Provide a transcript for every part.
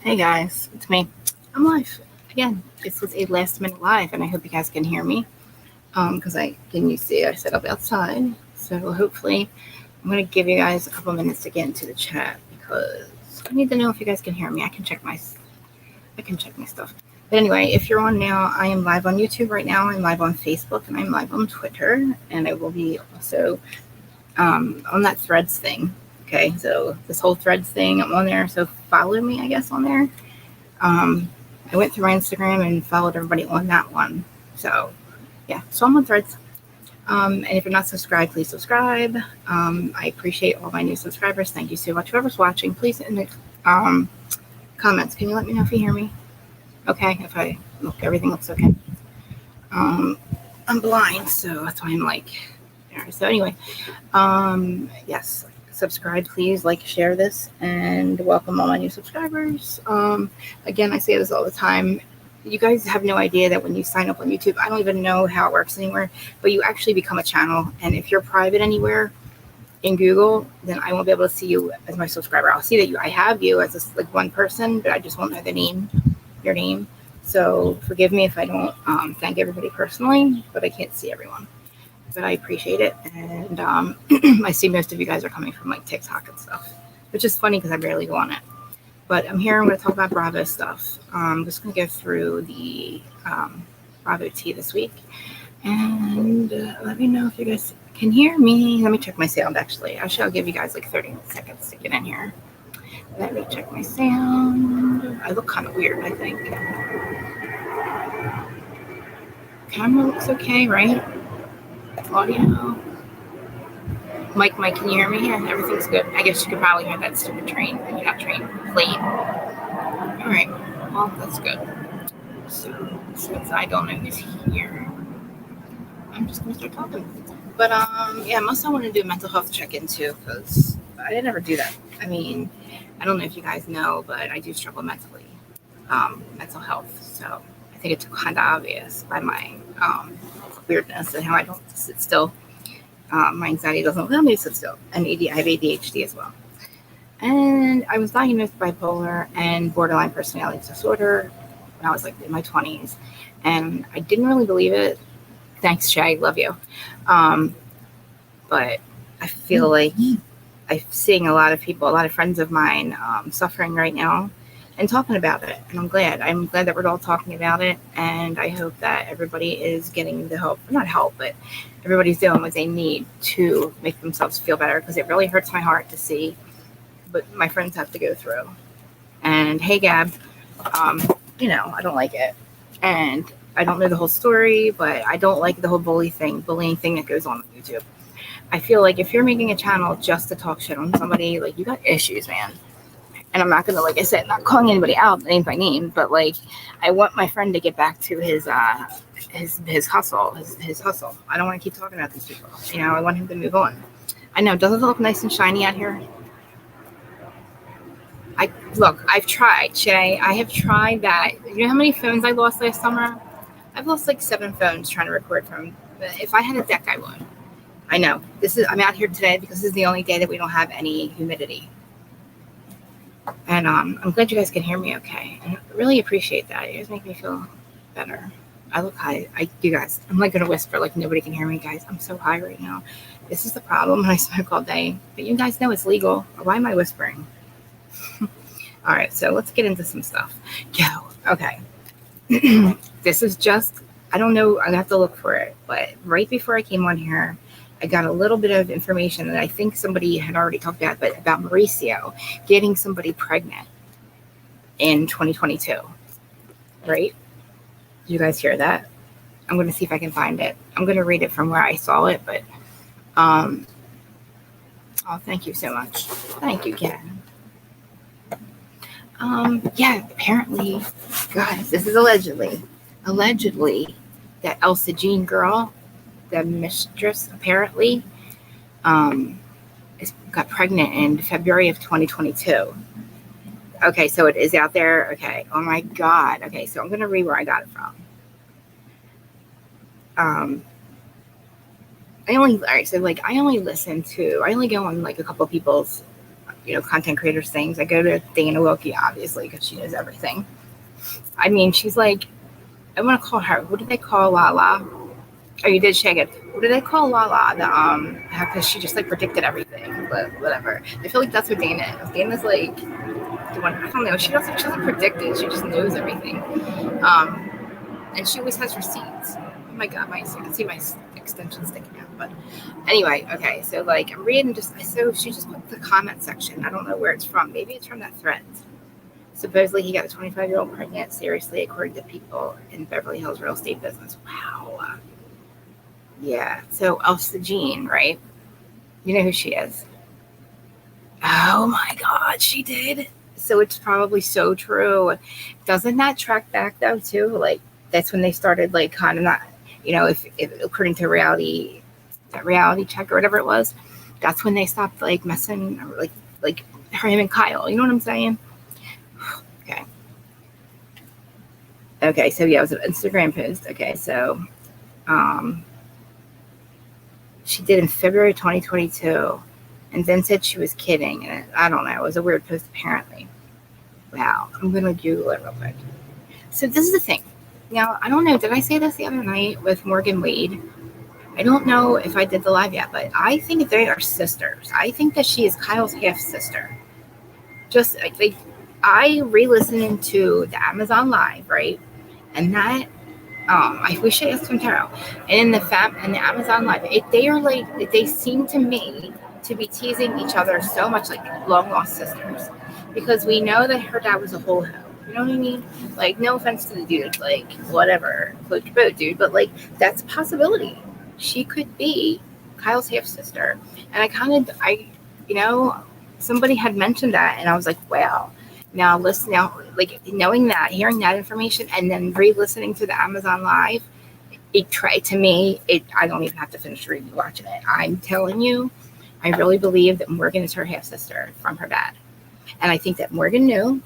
Hey guys, it's me. I'm live again. This is a last minute live, and I hope you guys can hear me. Because you see I set up outside, so hopefully I'm gonna give you guys a couple minutes to get into the chat because I need to know if you guys can hear me. I can check my stuff. But anyway, if you're on now, I am live on YouTube right now. I'm live on Facebook, and I'm live on Twitter, and I will be also on that Threads thing. Okay, so this whole Threads thing, I'm on there. So follow me, I guess, on there. Um, I went through my Instagram and followed everybody on that one. So yeah, so I'm on Threads. And if you're not subscribed, please subscribe. I appreciate all my new subscribers. Thank you so much. Whoever's watching, please in the comments, can you let me know if you hear me? Okay, if I look, everything looks okay. I'm blind, so that's why I'm like, there. So anyway, yes, subscribe, please, like, share this, and welcome all my new subscribers. Again, I say this all the time. You guys have no idea that when you sign up on YouTube, I don't even know how it works anywhere, but you actually become a channel. And if you're private anywhere in Google, then I won't be able to see you as my subscriber. I'll see that I have you as like one person, but I just won't know your name. So forgive me if I don't thank everybody personally, but I can't see everyone. But I appreciate it, and I see most of you guys are coming from like TikTok and stuff, which is funny because I barely go on it. But I'm here. I'm going to talk about Bravo stuff. I'm just going to go through the Bravo tea this week, and let me know if you guys can hear me. Let me check my sound. Actually, I'll give you guys like 30 seconds to get in here. Let me check my sound. I look kind of weird, I think. Camera looks okay, right? Audio. Mike, can you hear me? Yeah, everything's good. I guess you could probably hear that stupid train. Not train, plane. All right. Well, that's good. So, since I don't know who's here, I'm just gonna start talking. But yeah, most I want to do a mental health check-in too, because I didn't ever do that. I mean, I don't know if you guys know, but I do struggle mentally, mental health. So I think it's kind of obvious by my weirdness and how I don't sit still. My anxiety doesn't allow me to sit still, and I have ADHD as well. And I was diagnosed bipolar and borderline personality disorder when I was like in my 20s. And I didn't really believe it. Thanks, Shay. Love you. But I feel like I'm seeing a lot of people, a lot of friends of mine suffering right now and talking about it. And I'm glad. I'm glad that we're all talking about it. And I hope that everybody is getting the help, not help, but everybody's doing what they need to make themselves feel better, because it really hurts my heart to see what my friends have to go through. And hey, Gab, I don't like it. And I don't know the whole story, but I don't like the whole bullying thing that goes on YouTube. I feel like if you're making a channel just to talk shit on somebody, like, you got issues, man. And I'm not gonna, like I said, not calling anybody out name by name, but like, I want my friend to get back to his hustle, his hustle. I don't want to keep talking about these people. I want him to move on. I know, doesn't it look nice and shiny out here? I've tried, Shay. I have tried that. You know how many phones I lost last summer? I've lost like 7 phones trying to record from. If I had a deck, I would. I know. I'm out here today because this is the only day that we don't have any humidity. And I'm glad you guys can hear me okay. And I really appreciate that. You guys make me feel better. I look high. You guys, I'm like going to whisper like nobody can hear me, guys. I'm so high right now. This is the problem when I smoke all day. But you guys know it's legal. Why am I whispering? All right, so let's get into some stuff. Okay. This is just, I don't know, I have to look for it. But right before I came on here, I got a little bit of information that I think somebody had already talked about, but about Mauricio getting somebody pregnant in 2022. Right? Did you guys hear that? I'm going to see if I can find it. I'm going to read it from where I saw it, but oh, thank you so much. Thank you, Ken. Yeah, apparently, guys, this is allegedly, that Elsa Jean girl, the mistress, apparently, got pregnant in February of 2022. Okay, so it is out there. Okay, oh my God. Okay, so I'm going to read where I got it from. I only go on like a couple people's content creators things. I go to Dana Wilkie, obviously, because she knows everything. I mean, she's like, I want to call her, what do they call Lala? Oh, you did shake it. What do they call Lala? Because she just like predicted everything, but whatever. I feel like that's what Dana is. Dana's like the one. I don't know. She doesn't predict it. She just knows everything. And she always has receipts. Oh my god, you can see my extension sticking out. But anyway, okay. So like I'm reading so she just put the comment section. I don't know where it's from. Maybe it's from that thread. Supposedly he got a 25-year-old pregnant. Seriously, according to people in Beverly Hills real estate business. Wow. Yeah. So Elsa Jean, right? You know who she is. Oh my God, she did. So it's probably so true. Doesn't that track back though too? Like that's when they started like kind of not, if according to that reality check or whatever it was, that's when they stopped like messing or like him and Kyle. You know what I'm saying? Okay. Okay. So yeah, it was an Instagram post. Okay. So, she did in February 2022 and then said she was kidding. And I don't know. It was a weird post apparently. Wow. I'm going to Google it real quick. So this is the thing. Now, I don't know. Did I say this the other night with Morgan Wade? I don't know if I did the live yet, but I think they are sisters. I think that she is Kyle's half sister. Just like I re-listened to the Amazon Live, right? And that we should ask Tim Tarot. And in the Amazon Live, they seem to me to be teasing each other so much like long lost sisters, because we know that her dad was a whole hoe. You know what I mean? Like, no offense to the dude, like whatever, float your boat, dude, but like that's a possibility. She could be Kyle's half sister, and somebody had mentioned that, and I was like, wow. Now, like knowing that, hearing that information, and then re-listening to the Amazon Live, I don't even have to finish watching it. I'm telling you, I really believe that Morgan is her half sister from her dad, and I think that Morgan knew,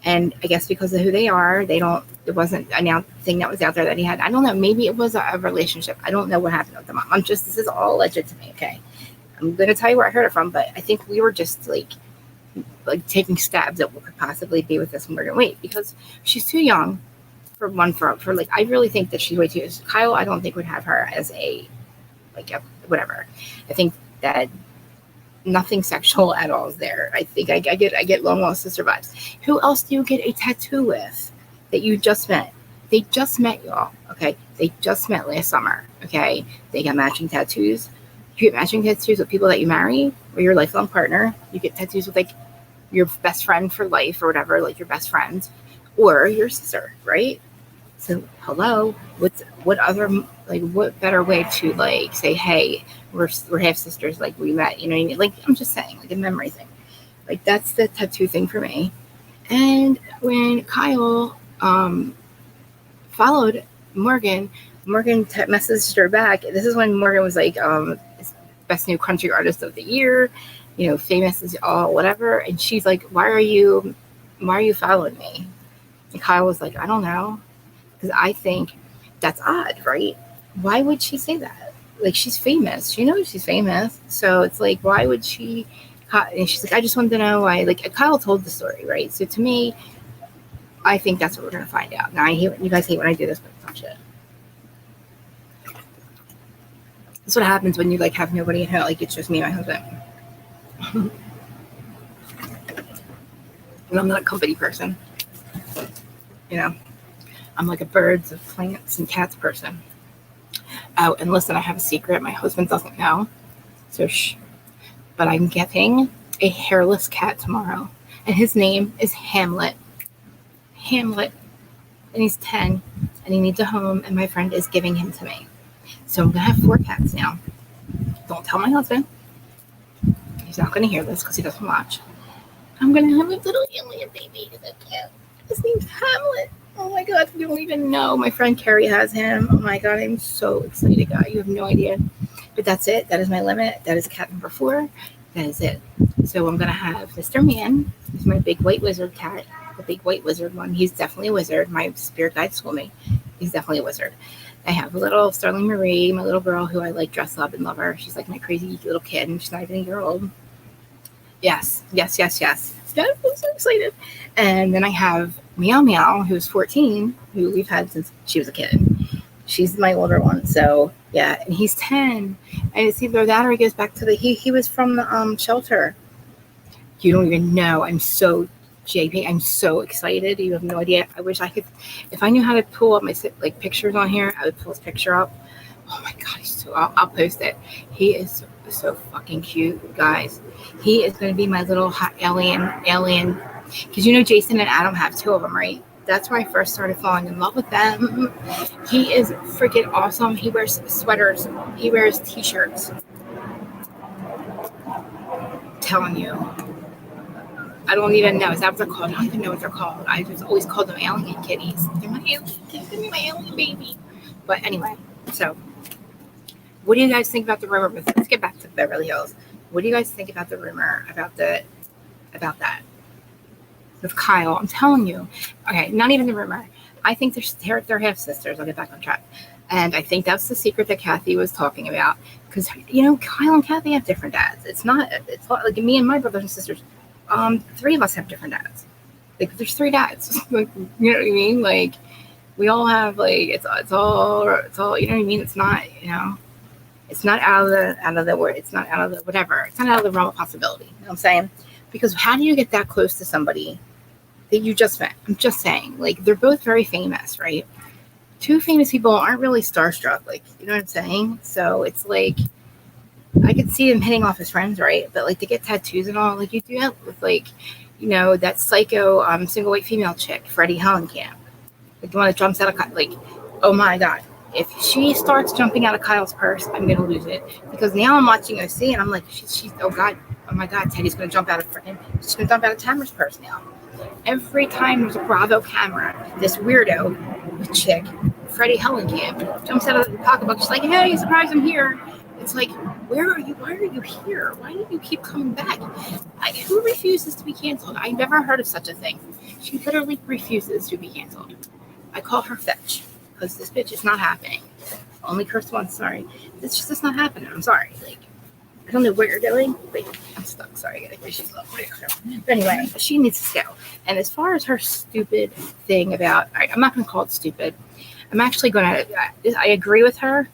and I guess because of who they are, it wasn't a thing that was out there that he had. I don't know. Maybe it was a relationship. I don't know what happened with the mom. This is all alleged to me. Okay, I'm going to tell you where I heard it from, but I think we were just like taking stabs at what could possibly be with this Morgan Wade, because she's too young for like, I really think that she's way too young. Kyle, I don't think would have her as a whatever. I think that nothing sexual at all is there. I think I get long lost sister vibes. Who else do you get a tattoo with that you just met? They just met, y'all. Okay, they just met last summer. Okay, they got matching tattoos. You get matching tattoos with people that you marry or your lifelong partner. You get tattoos with like your best friend for life or whatever, like your best friend or your sister, right? So hello, what better way to like say, hey, we're half sisters, like we met, you know what I mean? Like, I'm just saying, like a memory thing. Like that's the tattoo thing for me. And when Kyle followed Morgan messaged her back. This is when Morgan was like best new country artist of the year, famous as all whatever, and she's like, why are you following me? And Kyle was like, I don't know, because I think that's odd, right? Why would she say that? Like, she's famous. She knows she's famous. So it's like, why would she? And she's like, I just wanted to know why. Like, Kyle told the story, right? So to me, I think that's what we're going to find out. Now, you guys hate when I do this, but it's not shit. That's what happens when you like have nobody at home. Like, it's just me and my husband. And I'm not a company person. I'm like a birds, of plants, and cats person. Oh, and listen, I have a secret. My husband doesn't know. So shh. But I'm getting a hairless cat tomorrow. And his name is Hamlet. Hamlet. And he's 10. And he needs a home. And my friend is giving him to me. So I'm going to have 4 cats now. Don't tell my husband. He's not going to hear this because he doesn't watch. I'm going to have a little alien baby. His name's Hamlet. Oh my God, you don't even know. My friend Carrie has him. Oh my God, I'm so excited, guy. You have no idea. But that's it. That is my limit. That is cat number 4. That is it. So I'm going to have Mr. Man. He's my big white wizard cat. The big white wizard one. He's definitely a wizard. My spirit guide told me he's definitely a wizard. I have a little Sterling Marie, my little girl who I like dress up and love her. She's like my crazy little kid, and she's not even a year old. Yes. Yes. Yes. Yes. Yes. I'm so excited. And then I have Meow Meow, who's 14, who we've had since she was a kid. She's my older one. So yeah, and he's 10. And it's either that or he goes back to he was from the shelter. You don't even know. I'm so JP. I'm so excited. You have no idea. I wish I could. If I knew how to pull up my like pictures on here, I would pull his picture up. Oh my god, he's so. I'll post it. He is so fucking cute, guys. He is going to be my little hot alien. Because you know Jason and Adam have two of them, right? That's where I first started falling in love with them. He is freaking awesome. He wears sweaters. He wears t-shirts. I'm telling you. I don't even know. Is that what they're called? I don't even know what they're called. I just always called them alien kitties. They're my alien kitties. They're my alien baby. But anyway, so what do you guys think about the rumor? Let's get back to Beverly Hills. What do you guys think about the rumor about that with Kyle? I'm telling you. Okay, not even the rumor. I think they're half sisters. I'll get back on track. And I think that's the secret that Kathy was talking about. Because, you know, Kyle and Kathy have different dads. It's like me and my brothers and sisters. Three of us have different dads. Like there's three dads. Like, you know what I mean? Like we all have like it's all you know what I mean? It's not, you know, it's not out of the word, it's not out of the whatever. It's not out of the realm of possibility. You know what I'm saying? Because how do you get that close to somebody that you just met? I'm just saying, like they're both very famous, right? Two famous people aren't really starstruck, like you know what I'm saying? So it's like I could see him hitting off his friends, right? But like to get tattoos and all, like you do that with like, you know, that psycho single white female chick, Freddie Hellenkamp. Like the one that jumps out of like, oh my god. If she starts jumping out of Kyle's purse, I'm gonna lose it. Because now I'm watching OC and I'm like, she's oh my god, Teddy's gonna jump out of she's gonna jump out of Tamara's purse now. Every time there's a Bravo camera, this weirdo chick, Freddie Hellenkamp, jumps out of the pocketbook. She's like, hey, surprise, I'm here. It's like, where are you? Why are you here? Why do you keep coming back? Who refuses to be canceled? I never heard of such a thing. She literally refuses to be canceled. I call her Fetch because this bitch is not happening. Only cursed once, sorry. It's just not happening. I'm sorry. Like, I don't know what you're doing. Wait, I'm stuck. Sorry, I gotta she's low. But anyway, she needs to go. And as far as her stupid thing about, I'm not going to call it stupid. I'm actually going to, I agree with her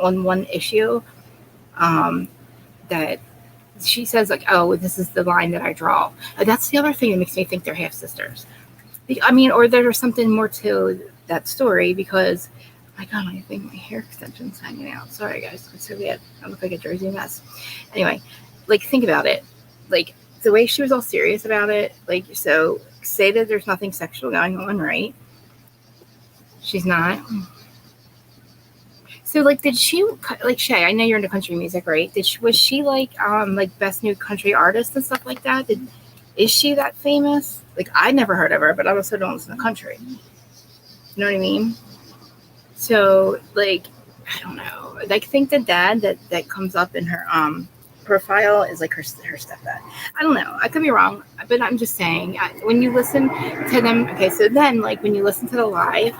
on one issue that she says like, oh, this is the line that I draw. That's the other thing that makes me think they're half sisters. I mean, or there's something more to that story because, my God, I think my hair extension's hanging out. Sorry, guys. It's so bad. I look like a Jersey mess. Anyway, like, think about it. Like, the way she was all serious about it, like, so say that there's nothing sexual going on, right? She's not. So, like, did she, like, Shay, I know you're into country music, right? Was she, like best new country artist and stuff like that? Is she that famous? Like, I never heard of her, but I also don't listen to country. You know what I mean? So, like, I don't know. I think the dad that comes up in her profile is like her stepdad. I don't know. I could be wrong, but I'm just saying. When you listen to them, okay, so then, like, when you listen to the live,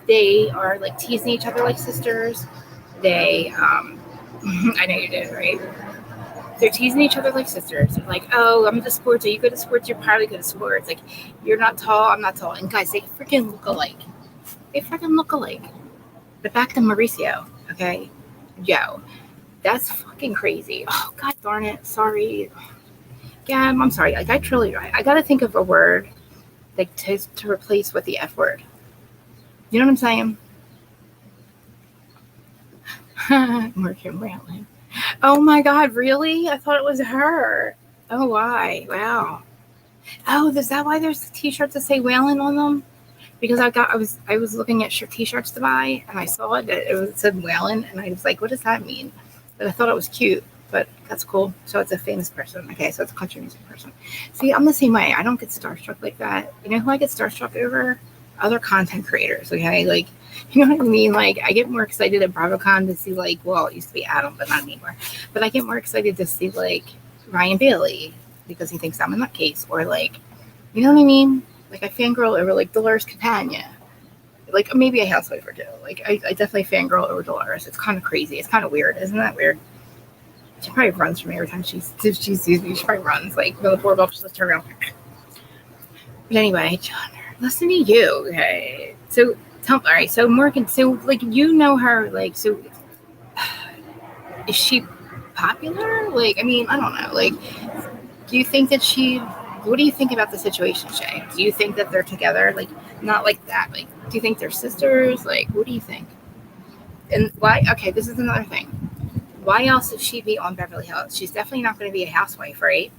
they are, like, teasing each other like sisters. They, I know you did, right? They're teasing each other like sisters. They're like, oh, I'm into sports. Are you good at sports? You're probably good at sports. Like, you're not tall. I'm not tall. And guys, they freaking look alike. But back to Mauricio, okay? Yo, that's fucking crazy. Oh, God darn it. Sorry. Yeah, I'm sorry. Like, I got to think of a word like to replace with the F word. You know what I'm saying? More Kim rambling. Oh my God, really? I thought it was her. Oh, why? Wow. Oh, is that why there's t-shirts that say Whalen on them? Because I was looking at t-shirts to buy and I saw it said Whalen and I was like, what does that mean? But I thought it was cute, but that's cool. So it's a famous person. Okay, so it's a country music person. See, I'm the same way. I don't get starstruck like that. You know who I get starstruck over? Other content creators. Okay, like, you know what I mean? Like, I get more excited at BravoCon to see, like, well, it used to be Adam, but not anymore. But I get more excited to see, like, Ryan Bailey because he thinks I'm a nutcase, or, like, you know what I mean? Like, I fangirl over, like, Dolores Catania. Like, maybe a housewife or two. Like, I definitely fangirl over Dolores. It's kind of crazy. It's kind of weird. Isn't that weird? She probably runs from me every time she sees me. She probably runs. Like, when the doorbell, she just turns around. But anyway, John, listen to you. Okay. So, all right. So, Morgan, so, like, you know her, like, so, is she popular? Like, I mean, I don't know. Like, do you think that what do you think about the situation, Shay? Do you think that they're together? Like, not like that. Like, do you think they're sisters? Like, what do you think? And why? Okay, this is another thing. Why else would she be on Beverly Hills? She's definitely not going to be a housewife, right?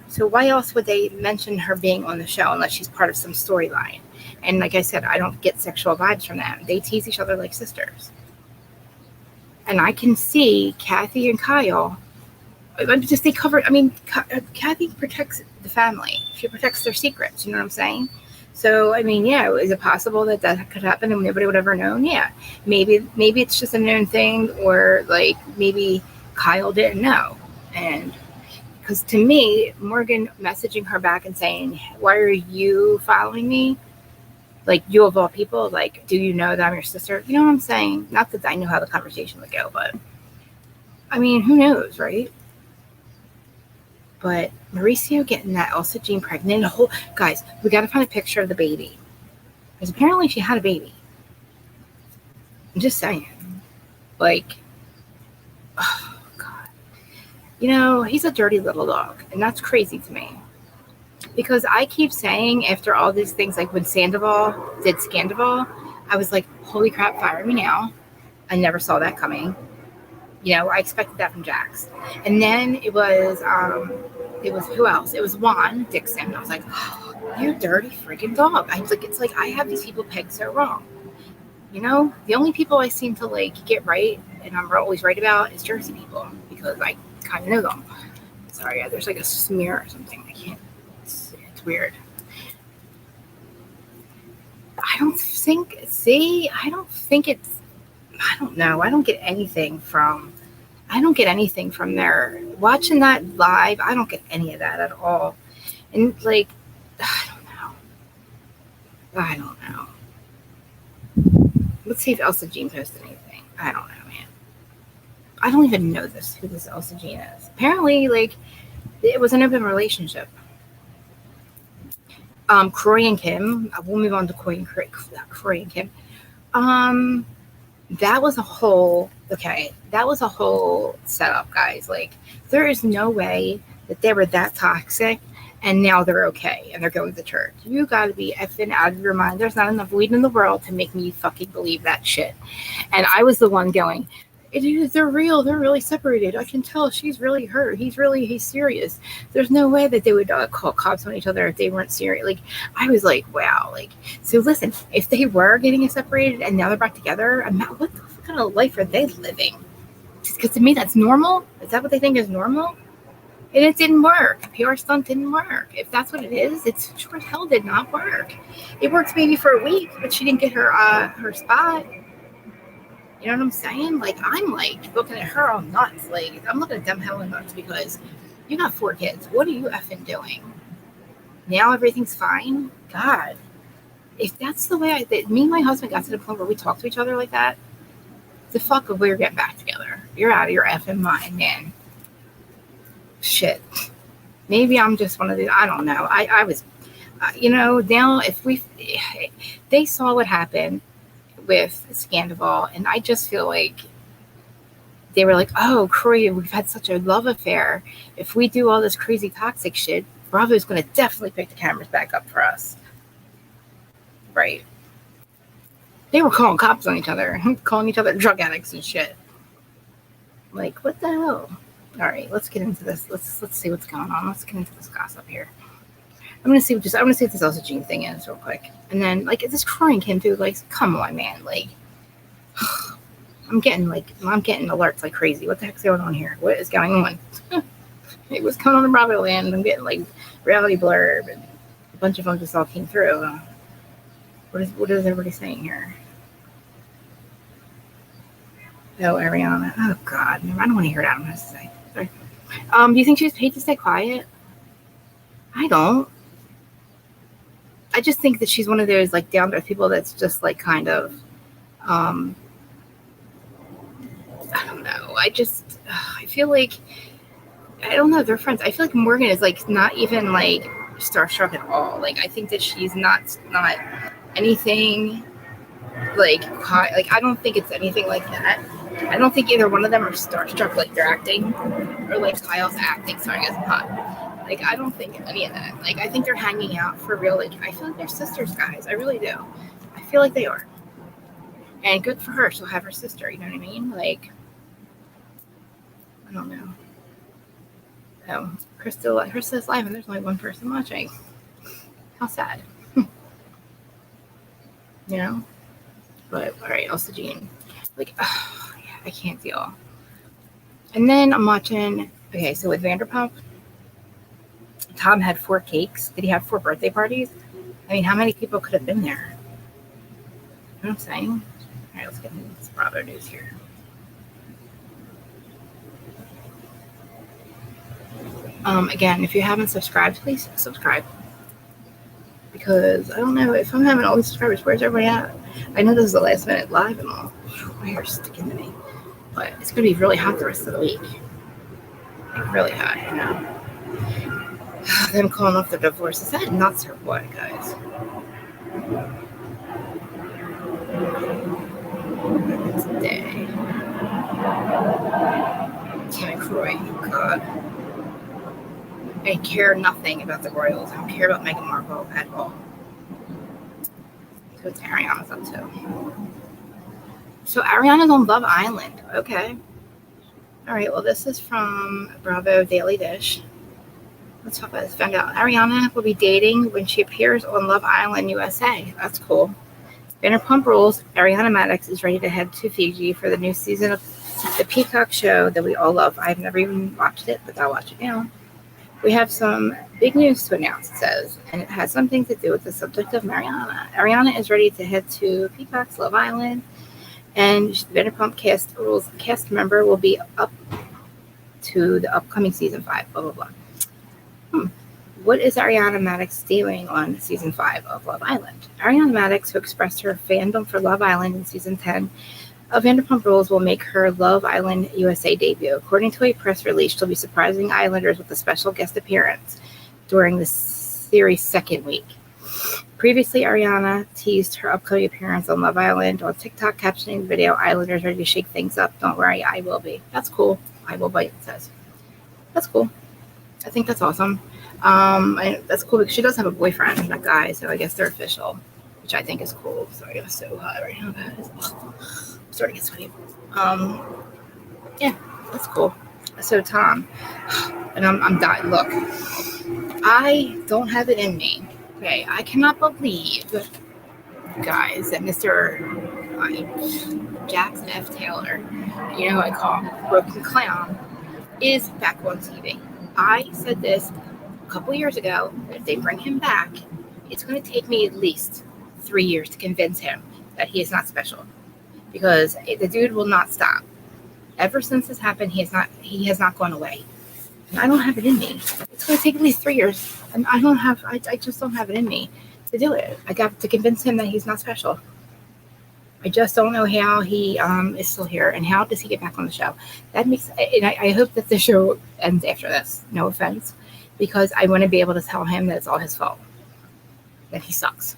So why else would they mention her being on the show unless she's part of some storyline? And like I said, I don't get sexual vibes from that. They tease each other like sisters. And I can see Kathy and Kyle, just they covered, I mean, Kathy protects the family. She protects their secrets, you know what I'm saying? So, I mean, yeah, is it possible that could happen and nobody would ever known? Yeah. Maybe it's just a known thing, or like maybe Kyle didn't know. And because to me, Morgan messaging her back and saying, why are you following me? Like, you of all people, like, do you know that I'm your sister? You know what I'm saying? Not that I know how the conversation would go, but I mean, who knows, right? But Mauricio getting that Elsa Jean pregnant, guys, we got to find a picture of the baby. Because apparently she had a baby. I'm just saying. Like, oh, God. You know, he's a dirty little dog. And that's crazy to me. Because I keep saying, after all these things, like when Sandoval did Scandoval, I was like, holy crap, fire me now. I never saw that coming. You know, I expected that from Jax. And then it was who else? It was Juan Dixon. I was like, oh, you dirty freaking dog. It's like I have these people pegged so wrong. You know, the only people I seem to like get right, and I'm always right about, is Jersey people, because I kind of know them. Sorry, there's like a smear or something. I can't. It's weird. I don't think it's. I don't know. I don't get anything from there. Watching that live, I don't get any of that at all. And like, I don't know. Let's see if Elsa Jean posted anything. I don't know, man. I don't even know who this Elsa Jean is. Apparently, like, it was an open relationship. Kroy and Kim. We'll move on to Kroy and Kim. That was a whole setup, guys. Like, there is no way that they were that toxic and now they're okay and they're going to church. You gotta be effing out of your mind. There's not enough weed in the world to make me fucking believe that shit. And I was the one going, they're real. They're really separated. I can tell she's really hurt. He's serious. There's no way that they would call cops on each other if they weren't serious. Like, I was like, wow. Like, so listen, if they were getting separated and now they're back together, what kind of life are they living? Because to me, that's normal. Is that what they think is normal? And it didn't work. PR stunt didn't work. If that's what it is, it sure as hell did not work. It worked maybe for a week, but she didn't get her spot. You know what I'm saying? Like, I'm like looking at her all nuts. Like, I'm looking at them hella nuts because you got 4 kids. What are you effing doing? Now everything's fine? God. If that's the way me and my husband got to the point where we talk to each other like that, the fuck if we're getting back together. You're out of your effing mind, man. Shit. Maybe I'm just one of these. I don't know. I was, now if they saw what happened with Scandoval, and I just feel like they were like, oh, Kroy, we've had such a love affair. If we do all this crazy toxic shit, Bravo's going to definitely pick the cameras back up for us. Right. They were calling cops on each other, calling each other drug addicts and shit. Like, what the hell? All right, let's get into this. Let's see what's going on. Let's get into this gossip here. I'm gonna see what this Elsa Jean thing is real quick, and then like this Kroy and Kim too. Like, come on, man. Like, I'm getting alerts like crazy. What the heck's going on here? What is going on? Hey, what's going on in Bravo land? I'm getting like reality blurb, and a bunch of them just all came through. What is everybody saying here? Oh, Ariana. Oh God, I don't want to hear what Adam has to say. Sorry. Do you think she was paid to stay quiet? I don't. I just think that she's one of those like down to earth people that's just like kind of, I don't know. I feel like, I don't know, they're friends. I feel like Morgan is like not even like starstruck at all. Like I think that she's not anything like I don't think it's anything like that. I don't think either one of them are starstruck like they're acting, or like Kyle's acting starring as a pot. Like I don't think any of that. Like I think they're hanging out for real. Like I feel like they're sisters, guys. I really do. I feel like they are. And good for her. She'll have her sister. You know what I mean? Like I don't know. Oh, Krista's live, and there's only one person watching. How sad. You know? But, alright, Elsa Jean. Like, oh, yeah, I can't deal. And then I'm watching, okay, so with Vanderpump, Tom had 4 cakes. Did he have 4 birthday parties? I mean, how many people could have been there? You know what I'm saying? Alright, let's get into this Bravo news here. Again, if you haven't subscribed, please subscribe. Because I don't know if I'm having all these subscribers, where's everybody at? I know this is the last minute live and all. My hair's sticking to me. But it's going to be really hot the rest of the week. Like really hot, you know. Them calling off their divorce. Is that nuts or what, guys? Today. Kim and Kroy. Oh, God. I care nothing about the Royals. I don't care about Meghan Markle at all. So it's Ariana's up too. So Ariana's on Love Island. Okay. All right. Well, this is from Bravo Daily Dish. Let's talk about this. Found out Ariana will be dating when she appears on Love Island USA. That's cool. Vanderpump Rules. Ariana Madix is ready to head to Fiji for the new season of the Peacock show that we all love. I've never even watched it, but I'll watch it now. We have some big news to announce, it says, and it has something to do with the subject of Mariana. Ariana is ready to head to Peacock's Love Island, and Vanderpump cast member will be up to the upcoming season 5, blah, blah, blah. What is Ariana Madix doing on season 5 of Love Island? Ariana Madix, who expressed her fandom for Love Island in season 10 of Vanderpump Rules, will make her Love Island USA debut. According to a press release, she'll be surprising Islanders with a special guest appearance during the series' second week. Previously, Ariana teased her upcoming appearance on Love Island on TikTok, captioning the video, "Islanders ready to shake things up. Don't worry, I will be." That's cool. I will be, it says. That's cool. I think that's awesome. That's cool because she does have a boyfriend, that guy, so I guess they're official, which I think is cool. Sorry, I'm so hot right now, guys. I'm starting to get sweaty. Yeah, that's cool. So Tom, and I'm dying. Look, I don't have it in me. Okay, I cannot believe, guys, that Mr. Jackson F. Taylor, you know who I call him, Broken Clown, is back on TV. I said this a couple years ago, that if they bring him back, it's going to take me at least 3 years to convince him that he is not special. Because the dude will not stop. Ever since this happened, he has not gone away. And I don't have it in me. It's going to take at least 3 years. And I just don't have it in me to do it. I got to convince him that he's not special. I just don't know how he is still here, and how does he get back on the show. That makes, and I hope that the show ends after this. No offense, because I want to be able to tell him that it's all his fault, that he sucks.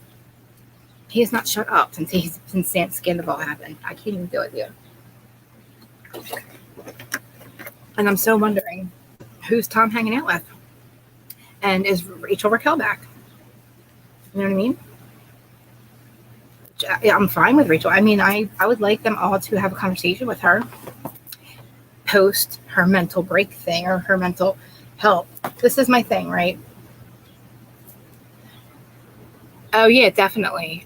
He has not shut up since Scandal happened. I can't even do it, dude. And I'm so wondering, who's Tom hanging out with? And is Rachel Raquel back? You know what I mean? Yeah, I'm fine with Rachel. I mean, I would like them all to have a conversation with her post her mental break thing, or her mental health. This is my thing, right? Oh, yeah, definitely.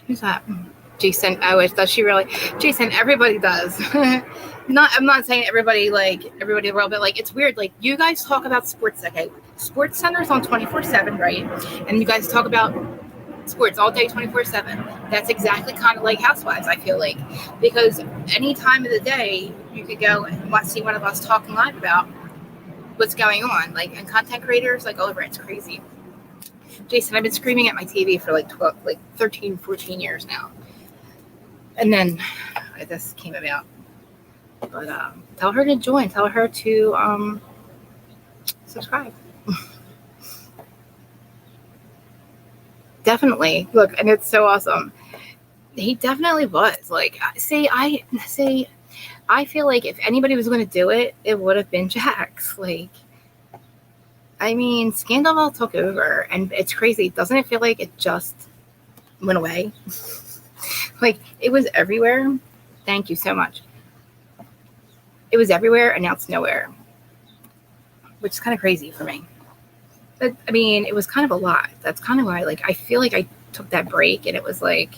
Who's that? Jason. Oh, does she really? Jason, everybody does. I'm not saying everybody in the world, but like, it's weird. Like, you guys talk about sports, okay? Sports Center's on 24/7, right? And you guys talk about sports all day, 24/7. That's exactly kind of like Housewives, I feel like. Because any time of the day, you could go and see one of us talking live about what's going on. Like, and content creators, like, all over, it's crazy. Jason, I've been screaming at my TV for like 13, 14 years now. And then this came about. But tell her to join. Tell her to subscribe. Definitely. Look, and it's so awesome. He definitely was. Like, I feel like if anybody was going to do it, it would have been Jax. Like, I mean, Scandal took over, and it's crazy. Doesn't it feel like it just went away? Like, it was everywhere. Thank you so much. It was everywhere, and now it's nowhere, which is kind of crazy for me. But, I mean, it was kind of a lot. That's kind of why, like, I feel like I took that break, and it was like,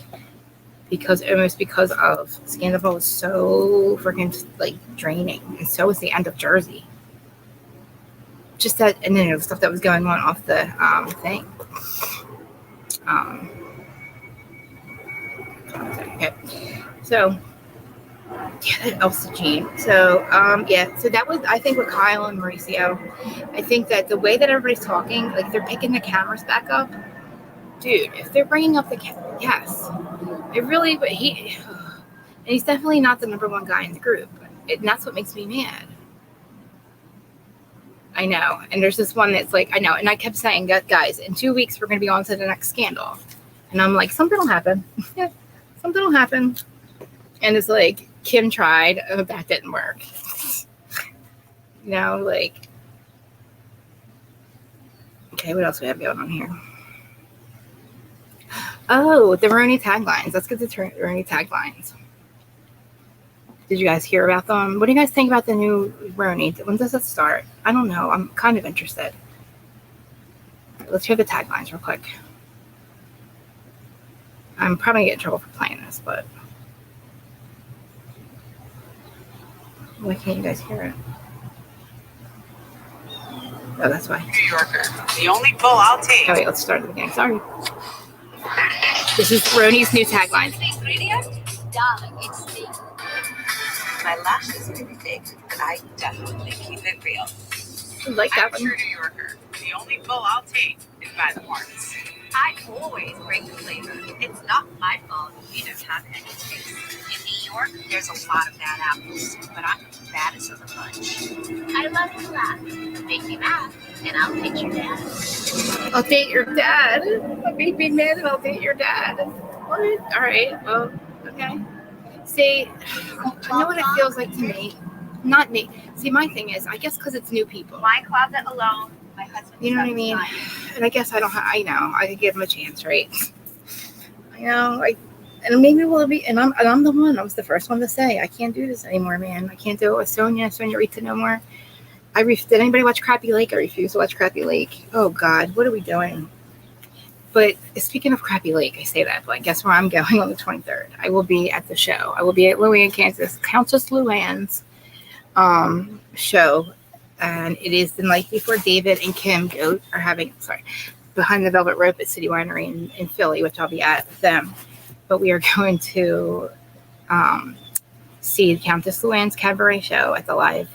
because of Scandal was so freaking, like, draining, and so was the end of Jersey. Just that, and then stuff that was going on off the thing. Okay, so yeah, that Elsa Jean. So so that was, I think, with Kyle and Mauricio. I think that the way that everybody's talking, like they're picking the cameras back up, dude. If they're bringing up the yes, it really. But and he's definitely not the number one guy in the group, and that's what makes me mad. I know, and there's this one that's like, I know, and I kept saying, guys, in 2 weeks we're going to be on to the next scandal, and I'm like, something will happen. Yeah, something will happen, and it's like Kim tried, that didn't work. Like, okay, what else we have going on here? Oh, the Roni taglines. Let's get the Roni taglines. Did you guys hear about them? What do you guys think about the new Roni? When does it start? I don't know. I'm kind of interested. Let's hear the taglines real quick. I'm probably going to get in trouble for playing this, but why can't you guys hear it? Oh, that's why. New Yorker. The only bull I'll take. Oh, wait, let's start at the beginning. Sorry. This is Roni's new tagline. My lashes may be fake, but I definitely keep it real. I like that one. True New Yorker. The only bull I'll take is by the horns. I always bring the flavor. It's not my fault you don't have any taste. In New York, there's a lot of bad apples, but I'm the baddest of the bunch. I love to laugh. Make me mad, and I'll date your dad. I'll date your dad. Make me mad and I'll date your dad. What? All right. Well, okay. See, I know what it feels like to me. Not me. See, my thing is, I guess because it's new people. My closet alone, my husband. You know what I mean? And I guess I don't. I know. I could give him a chance, right? I know. And maybe we'll be. And I'm the one. I was the first one to say I can't do this anymore, man. I can't do it with Sonia Rita no more. Did anybody watch Crappy Lake? I refuse to watch Crappy Lake. Oh God, what are we doing? But speaking of Crappy Lake, I say that, but guess where I'm going on the 23rd? I will be at the show. I will be at Luann, Kansas, Countess Luann's show, and it is the night before David and Kim are having Behind the Velvet Rope at City Winery in Philly, which I'll be at with them. But we are going to see Countess Luann's cabaret show at the Live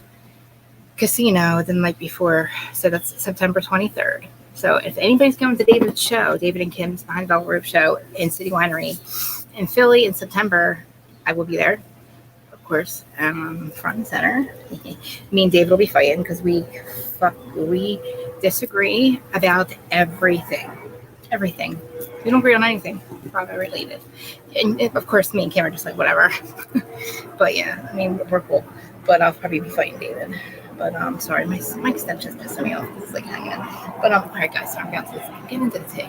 Casino the night before, so that's September 23rd. So if anybody's going to David's show, David and Kim's Behind the Velvet Rope show in City Winery in Philly in September, I will be there, of course, front and center. Me and David will be fighting because we disagree about everything. Everything. We don't agree on anything Bravo related. And of course, me and Kim are just like, whatever. But yeah, I mean, we're cool. But I'll probably be fighting David. But sorry, my extension's pissing me off. It's like hanging. But all right, guys, so I'm getting into the tea.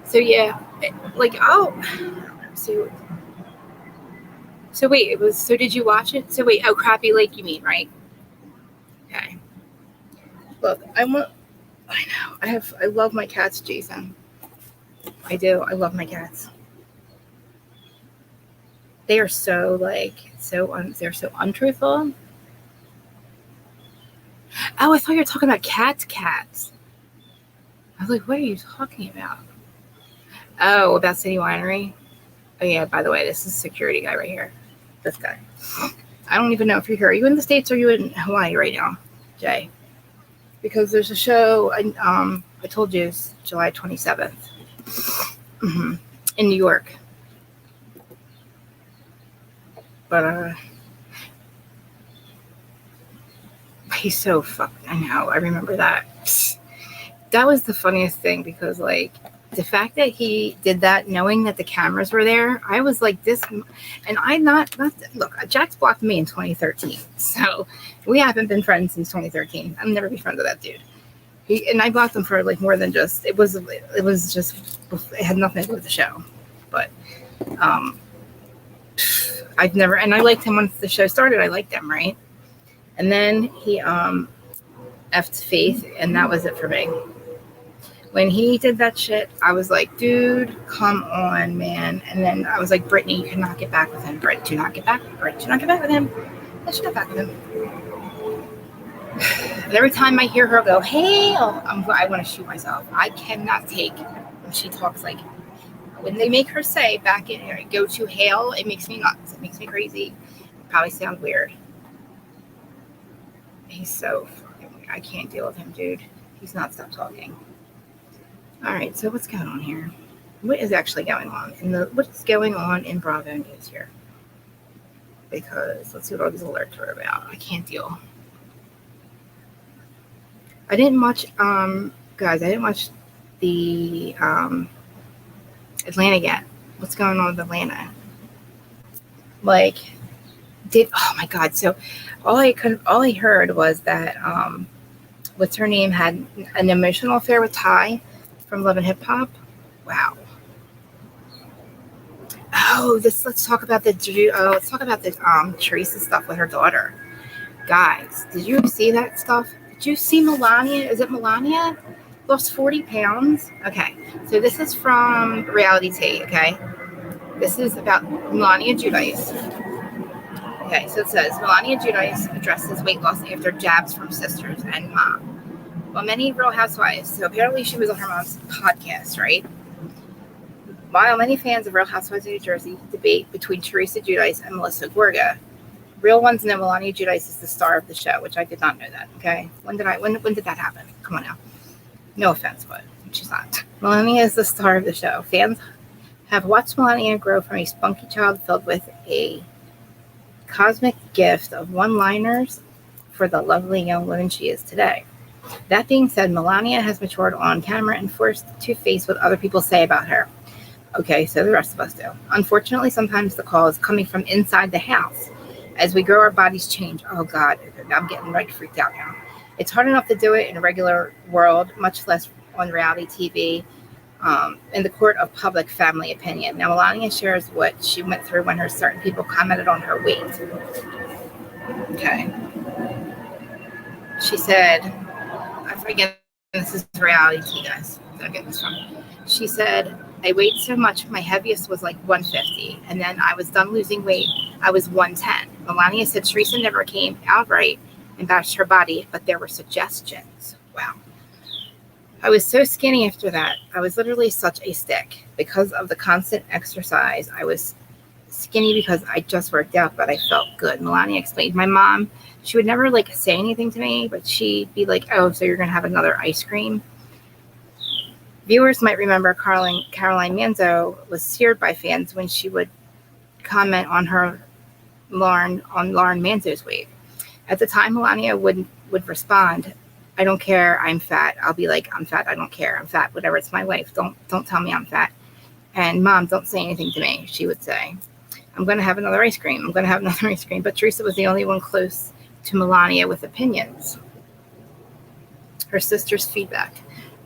So yeah, So wait, did you watch it? So wait, Crappy Lake, you mean, right? Okay. Look, I love my cats, Jason. I do. I love my cats. They are so they're so untruthful. Oh, I thought you were talking about cats. I was like, what are you talking about? Oh, about City Winery? Oh, yeah, by the way, this is the security guy right here. This guy. I don't even know if you're here. Are you in the States or are you in Hawaii right now, Jay? Because there's a show, I told you, it's July 27th in New York. But, He's so fucked. I know. I remember that. That was the funniest thing because, like, the fact that he did that, knowing that the cameras were there, I was like, this. And I not look, Jax blocked me in 2013. So we haven't been friends since 2013. I'll never be friends with that dude. And I blocked him for like more than just, it was just, it had nothing to do with the show. But, I've never, and I liked him once the show started. I liked him, right? And then he effed Faith, and that was it for me. When he did that shit, I was like, dude, come on, man. And then I was like, Brittany, you cannot get back with him. Britt, do not get back. Britt, do not get back with him. Let's get back with him. And every time I hear her go, hey, I want to shoot myself. I cannot take when she talks like, when they make her say back in, go to hail, it makes me nuts. It makes me crazy. It probably sounds weird. He's so fucking weird. I can't deal with him, dude. He's not stop talking. All right, so what's going on here? What is actually going on? What's going on in Bravo News here? Because let's see what all these alerts are about. I can't deal. I didn't watch, guys, I didn't watch the Atlanta yet. What's going on with Atlanta? Like, oh my God. So all I heard was that, what's her name, had an emotional affair with Ty from Love and Hip Hop. Wow. Oh, let's talk about the Teresa stuff with her daughter. Guys, did you see that stuff? Did you see Melania? Is it Melania? Lost 40 pounds. Okay, so this is from Reality Tea. Okay, this is about Melania Giudice. Okay, so it says Melania Giudice addresses weight loss after jabs from sisters and mom. Well, many Real Housewives. So apparently she was on her mom's podcast, right? While many fans of Real Housewives of New Jersey debate between Teresa Giudice and Melissa Gorga, real ones know Melania Giudice is the star of the show, which I did not know that. Okay, when did that happen? Come on now. No offense, but she's not. Melania is the star of the show. Fans have watched Melania grow from a spunky child filled with a cosmic gift of one-liners for the lovely young woman she is today. That being said, Melania has matured on camera and forced to face what other people say about her. Okay, so the rest of us do. Unfortunately, sometimes the call is coming from inside the house. As we grow, our bodies change. Oh, God, I'm getting right freaked out now. It's hard enough to do it in a regular world, much less on reality TV, in the court of public family opinion. Now, Melania shares what she went through when certain people commented on her weight. Okay. She said, I forget, this is reality TV, guys. I'll get this from. She said, I weighed so much, my heaviest was like 150. And then I was done losing weight. I was 110. Melania said Teresa never came outright and bashed her body, but there were suggestions. Wow. I was so skinny after that. I was literally such a stick. Because of the constant exercise, I was skinny because I just worked out, but I felt good. Melania explained. My mom, she would never like say anything to me, but she'd be like, oh, so you're going to have another ice cream? Viewers might remember Caroline Manzo was seared by fans when she would comment on Lauren Manzo's weight. At the time, Melania would respond, I don't care, I'm fat. I'll be like, I'm fat, I don't care, I'm fat, whatever, it's my life. Don't tell me I'm fat. And Mom, don't say anything to me, she would say. I'm going to have another ice cream. I'm going to have another ice cream. But Teresa was the only one close to Melania with opinions. Her sister's feedback.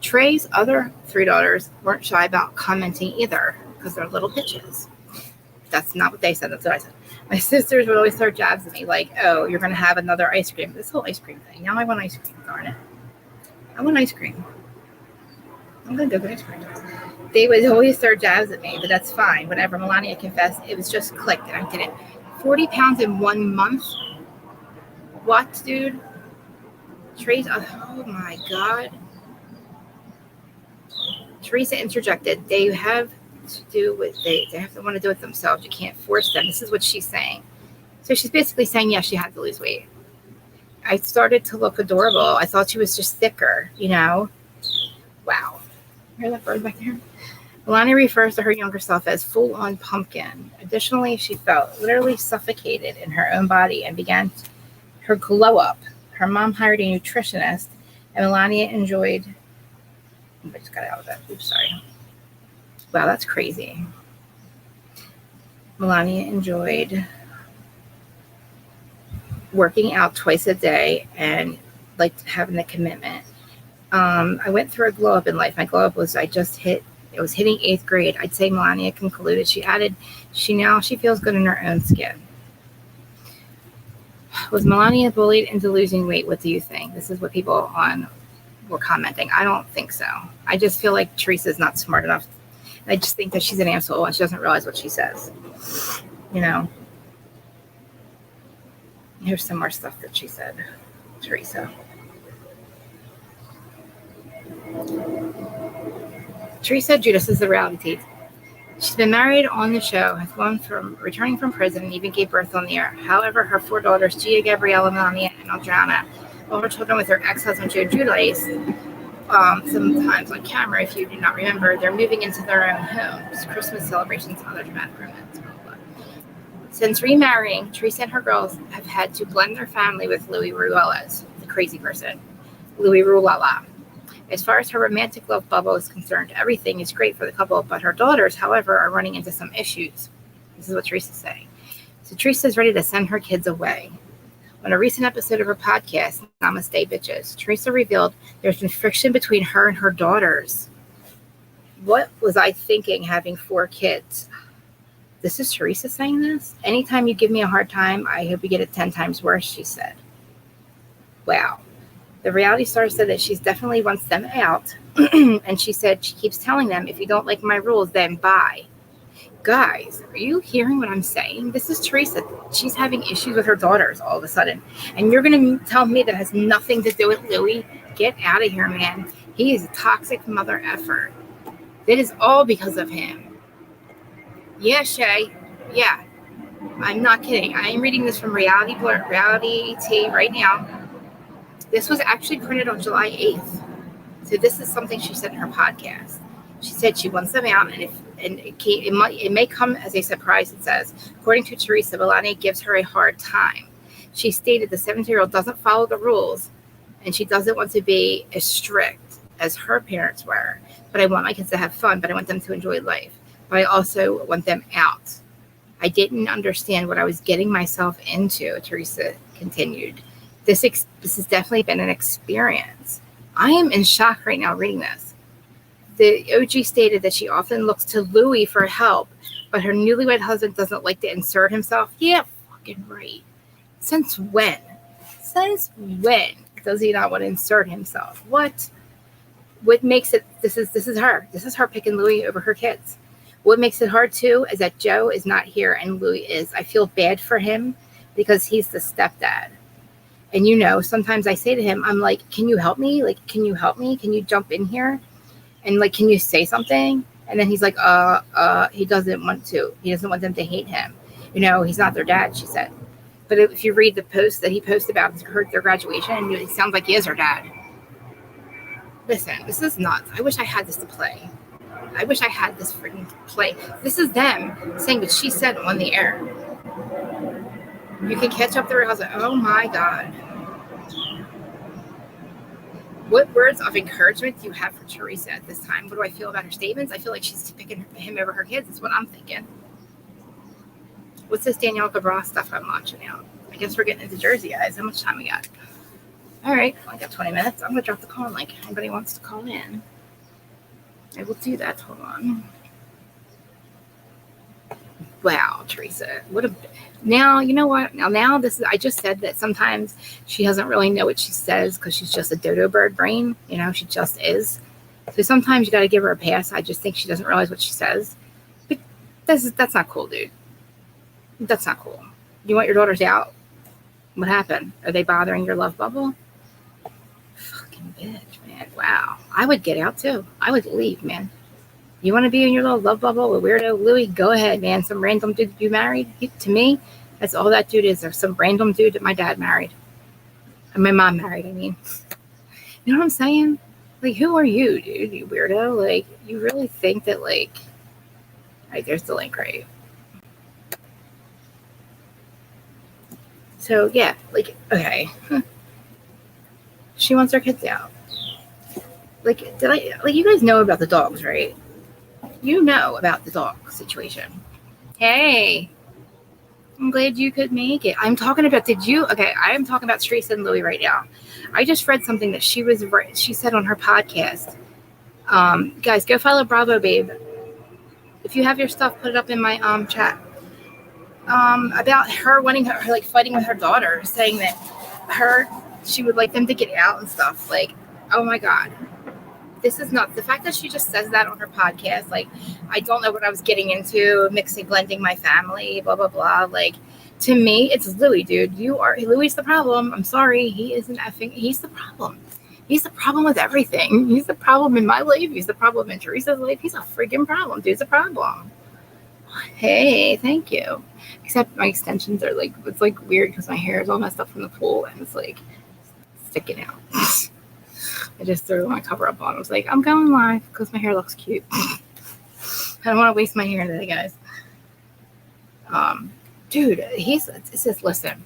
Trey's other 3 daughters weren't shy about commenting either because they're little bitches. That's not what they said. That's what I said. My sisters would always throw jabs at me like, oh, you're going to have another ice cream. This whole ice cream thing. Now I want ice cream. Darn it. I want ice cream. I'm going to go get ice cream. They would always throw jabs at me, but that's fine. Whenever Melania confessed, it was just clicked and I did it. 40 pounds in 1 month? What, dude? Trey's, oh my God. Teresa interjected. They have to do what they have to want to do it themselves. You can't force them. This is what she's saying. So she's basically saying, yes, she had to lose weight. I started to look adorable. I thought she was just thicker, you know? Wow. Hear that bird back there? Melania refers to her younger self as full-on pumpkin. Additionally, she felt literally suffocated in her own body and began her glow up. Her mom hired a nutritionist, and Melania enjoyed. I just got out of that. Oops, sorry. Wow, that's crazy. Melania enjoyed working out twice a day and liked having the commitment. I went through a glow up in life. My glow up was it was hitting 8th grade. I'd say Melania concluded. She added, she feels good in her own skin. Was Melania bullied into losing weight? What do you think? This is what people were commenting. I don't think so. I just feel like Teresa's not smart enough. I just think that she's an asshole and she doesn't realize what she says. Here's some more stuff that she said, Teresa. Teresa Judas is the reality tape. She's been married on the show, has gone from returning from prison, and even gave birth on the air. However, her 4 daughters, Gia, Gabriella, Melania, and Adriana, all her children with her ex-husband, Joe Judas, sometimes on camera, if you do not remember, they're moving into their own homes, Christmas celebrations, and other dramatic moments. Since remarrying, Teresa and her girls have had to blend their family with Louis Ruella's, the crazy person, Louis Ruella. As far as her romantic love bubble is concerned, everything is great for the couple, but her daughters, however, are running into some issues. This is what Teresa's saying. So Teresa is ready to send her kids away. On a recent episode of her podcast, Namaste Bitches, Teresa revealed there's been friction between her and her daughters. What was I thinking having 4 kids? This is Teresa saying this? Anytime you give me a hard time, I hope you get it 10 times worse, she said. Wow. The reality star said that she definitely wants them out. And she said she keeps telling them, if you don't like my rules, then bye. Guys, are you hearing what I'm saying? This is Teresa. She's having issues with her daughters all of a sudden. And you're going to tell me that has nothing to do with Louis? Get out of here, man. He is a toxic mother effer. It is all because of him. Yeah, Shay. Yeah. I'm not kidding. I am reading this from Reality T right now. This was actually printed on July 8th. So this is something she said in her podcast. She said she wants them out, and it may come as a surprise, it says. According to Teresa, Melania gives her a hard time. She stated the 17-year-old doesn't follow the rules, and she doesn't want to be as strict as her parents were. But I want my kids to have fun, but I want them to enjoy life. But I also want them out. I didn't understand what I was getting myself into, Teresa continued. This has definitely been an experience. I am in shock right now reading this. The OG stated that she often looks to Louis for help, but her newlywed husband doesn't like to insert himself. Yeah, fucking right. Since when? Since when does he not want to insert himself? What makes it, this is her. This is her picking Louis over her kids. What makes it hard too is that Joe is not here and Louis is. I feel bad for him because he's the stepdad. And sometimes I say to him, I'm like, can you help me? Like, can you help me? Can you jump in here? And like, can you say something? And then he's like, he doesn't want to. He doesn't want them to hate him. He's not their dad, she said. But if you read the post that he posted about their graduation, it sounds like he is her dad. Listen, this is nuts. I wish I had this to play. I wish I had this freaking play. This is them saying what she said on the air. You can catch up the real husband. Oh my God. What words of encouragement do you have for Teresa at this time? What do I feel about her statements? I feel like she's picking him over her kids. That's what I'm thinking. What's this Danielle Cabral stuff I'm watching now? I guess we're getting into Jersey, guys. How much time we got? All right. I got 20 minutes. I'm going to drop the call in. Like, anybody wants to call in, I will do that. Hold on. Wow, Teresa. Now, you know what? Now this is, I just said that sometimes she doesn't really know what she says because she's just a dodo bird brain. She just is. So sometimes you got to give her a pass. I just think she doesn't realize what she says. But that's not cool, dude. That's not cool. You want your daughters out? What happened? Are they bothering your love bubble? Fucking bitch, man. Wow. I would get out too. I would leave, man. You want to be in your little love bubble with weirdo Louis? Go ahead, man. Some random dude you married? To me, that's all that dude is. There's some random dude that my dad married. And my mom married, I mean. You know what I'm saying? Like, who are you, dude? You weirdo? Like, you really think that, like... Alright, there's the link, right? So, yeah. Like, okay. She wants her kids out. Like, you guys know about the dogs, right? You know about the dog situation. Hey, I'm glad you could make it. I'm talking about, I am talking about Teresa and Louie right now. I just read something that she said on her podcast. Guys, go follow Bravo Babe. If you have your stuff, put it up in my chat. About her wanting her like fighting with her daughter, saying that she would like them to get out and stuff. Like, oh my God. This is not the fact that she just says that on her podcast. Like, I don't know what I was getting into, blending my family, blah, blah, blah. Like, to me, it's Louie, dude. Louie's the problem. I'm sorry. He's the problem. He's the problem with everything. He's the problem in my life. He's the problem in Teresa's life. He's a freaking problem. Dude's a problem. Hey, thank you. Except my extensions are like, it's like weird because my hair is all messed up from the pool and it's like sticking out. I just threw my cover up on. I was like, I'm going live because my hair looks cute. I don't want to waste my hair today, guys. Dude, it says, listen,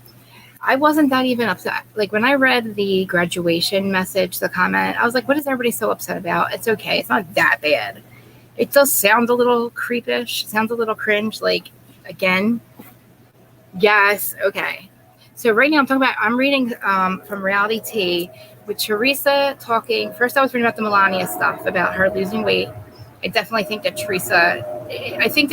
I wasn't that even upset. Like, when I read the graduation message, the comment, I was like, what is everybody so upset about? It's okay. It's not that bad. It does sound a little creepish. It sounds a little cringe. Like, again, yes, okay. So right now I'm reading from Reality Tea with Teresa talking. First, I was reading about the Melania stuff, about her losing weight. I definitely think that I think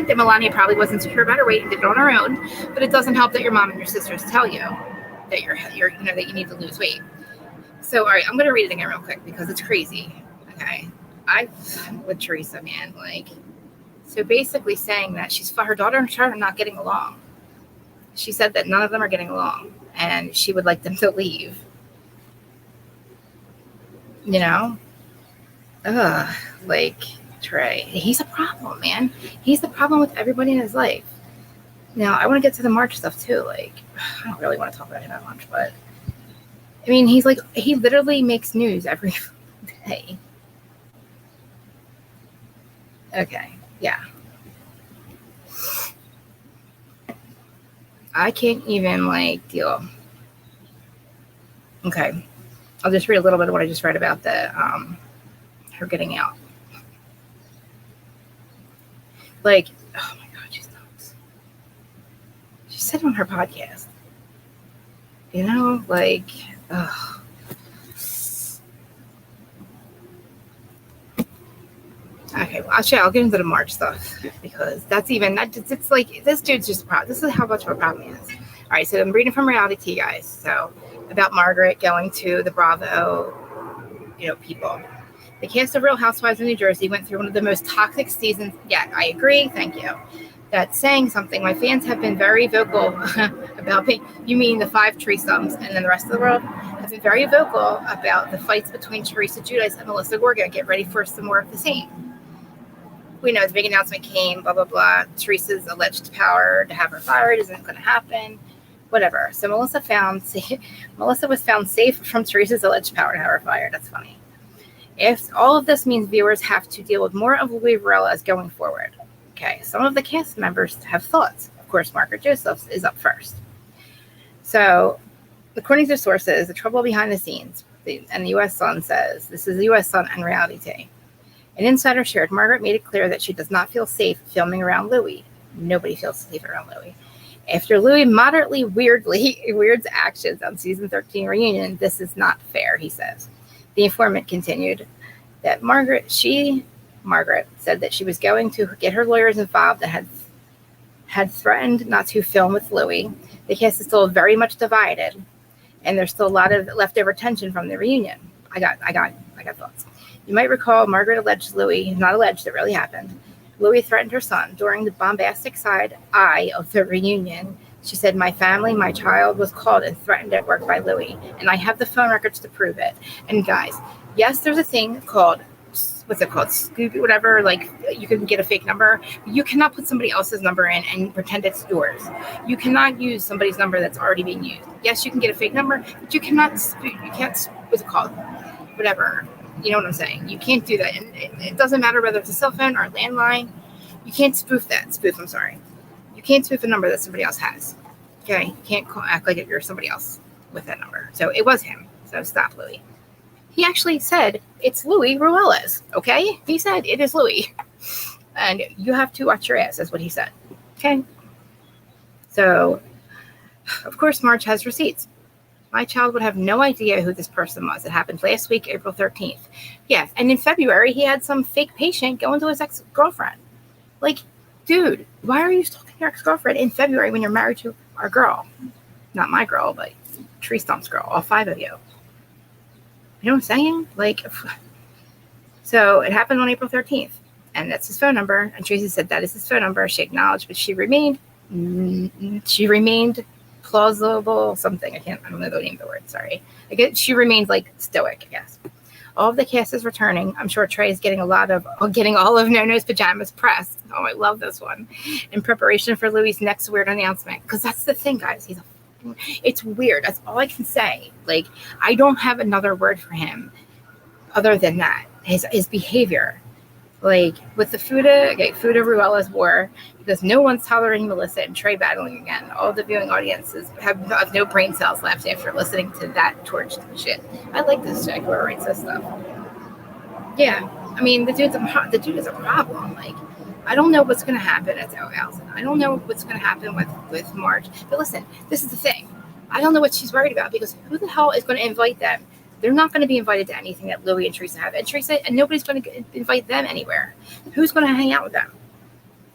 that Melania probably wasn't secure about her weight and did it on her own, but it doesn't help that your mom and your sisters tell you that that you need to lose weight. So, all right, I'm going to read it again real quick because it's crazy. Okay. With Teresa, man, like, so basically saying that her daughter and her are not getting along. She said that none of them are getting along and she would like them to leave. You know? Like, Trey, he's a problem, man. He's the problem with everybody in his life. Now, I want to get to the March stuff too. Like, I don't really want to talk about it that much, but I mean, he literally makes news every day. Okay, yeah. I can't even, like, deal. Okay. I'll just read a little bit of what I just read about her getting out. Like, oh my God, she's nuts. She said it on her podcast. You know, like, ugh. Okay, well, I'll get into the March stuff because it's like, this dude's just a problem. This is how much of a problem he is. All right, so I'm reading from Reality Tea, guys. So, about Margaret going to the Bravo, people. The cast of Real Housewives of New Jersey went through one of the most toxic seasons yet. I agree. Thank you. That's saying something. My fans have been very vocal about me. You mean the 5 threesomes and then the rest of the world have been very vocal about the fights between Teresa Giudice and Melissa Gorga. Get ready for some more of the same. We know the big announcement came, blah, blah, blah. Teresa's alleged power to have her fired isn't going to happen. Whatever. So Melissa was found safe from Teresa's alleged power to have her fired. That's funny. If all of this means viewers have to deal with more of Louie Varela going forward. Okay, some of the cast members have thoughts. Of course, Margaret Josephs is up first. So, according to sources, the trouble behind the scenes, and the U.S. Sun says, this is the U.S. Sun and Reality Tea. An insider shared, Margaret made it clear that she does not feel safe filming around Louie. Nobody feels safe around Louie. After Louie moderately weirds actions on season 13 reunion, this is not fair, he says. The informant continued that Margaret said that she was going to get her lawyers involved and had threatened not to film with Louie. The cast is still very much divided, and there's still a lot of leftover tension from the reunion. I got thoughts. You might recall Margaret alleged Louie, not alleged, it really happened. Louie threatened her son during the bombastic side eye of the reunion. She said, my family, my child was called and threatened at work by Louie, and I have the phone records to prove it. And guys, yes, there's a thing called, what's it called? Scooby, whatever, like you can get a fake number. You cannot put somebody else's number in and pretend it's yours. You cannot use somebody's number that's already being used. Yes, you can get a fake number, but you can't, what's it called? Whatever. You know what I'm saying? You can't do that. And it doesn't matter whether it's a cell phone or a landline. You can't spoof. I'm sorry. You can't spoof a number that somebody else has. Okay? You can't act like you're somebody else. with that number. So it was him. So stop, Louis. He actually said, it's Louis Ruelas, okay? He said, it is Louis. And you have to watch your ass, is what he said. Okay? So, of course, Marge has receipts. My child would have no idea who this person was. It happened last week, April 13th. Yeah, and in February, he had some fake patient go into his ex-girlfriend. Like, dude, why are you stalking your ex-girlfriend in February when you're married to our girl? Not my girl, but Tree Stump's girl, all 5 of you. You know what I'm saying? Like, so it happened on April 13th, and that's his phone number. And Tracy said that is his phone number. She acknowledged, but she remained plausible something. I don't know the name of the word. Sorry. I guess she remained like stoic, I guess. All of the cast is returning. I'm sure Trey is getting all of No-No's pajamas pressed. Oh, I love this one. In preparation for Louis' next weird announcement. Because that's the thing, guys. It's weird. That's all I can say. Like, I don't have another word for him other than that. His behavior. Like, with the Fuda Ruelas war, because no one's tolerating Melissa and Trey battling again. All the viewing audiences have no brain cells left after listening to that torched shit. I like this chick whoever writes this stuff. Yeah, I mean, the dude is a problem. Like, I don't know what's going to happen at 2000. I don't know what's going to happen with Marge. But listen, this is the thing. I don't know what she's worried about, because who the hell is going to invite them? They're not going to be invited to anything that Louis and Teresa have. And nobody's going to invite them anywhere. Who's going to hang out with them?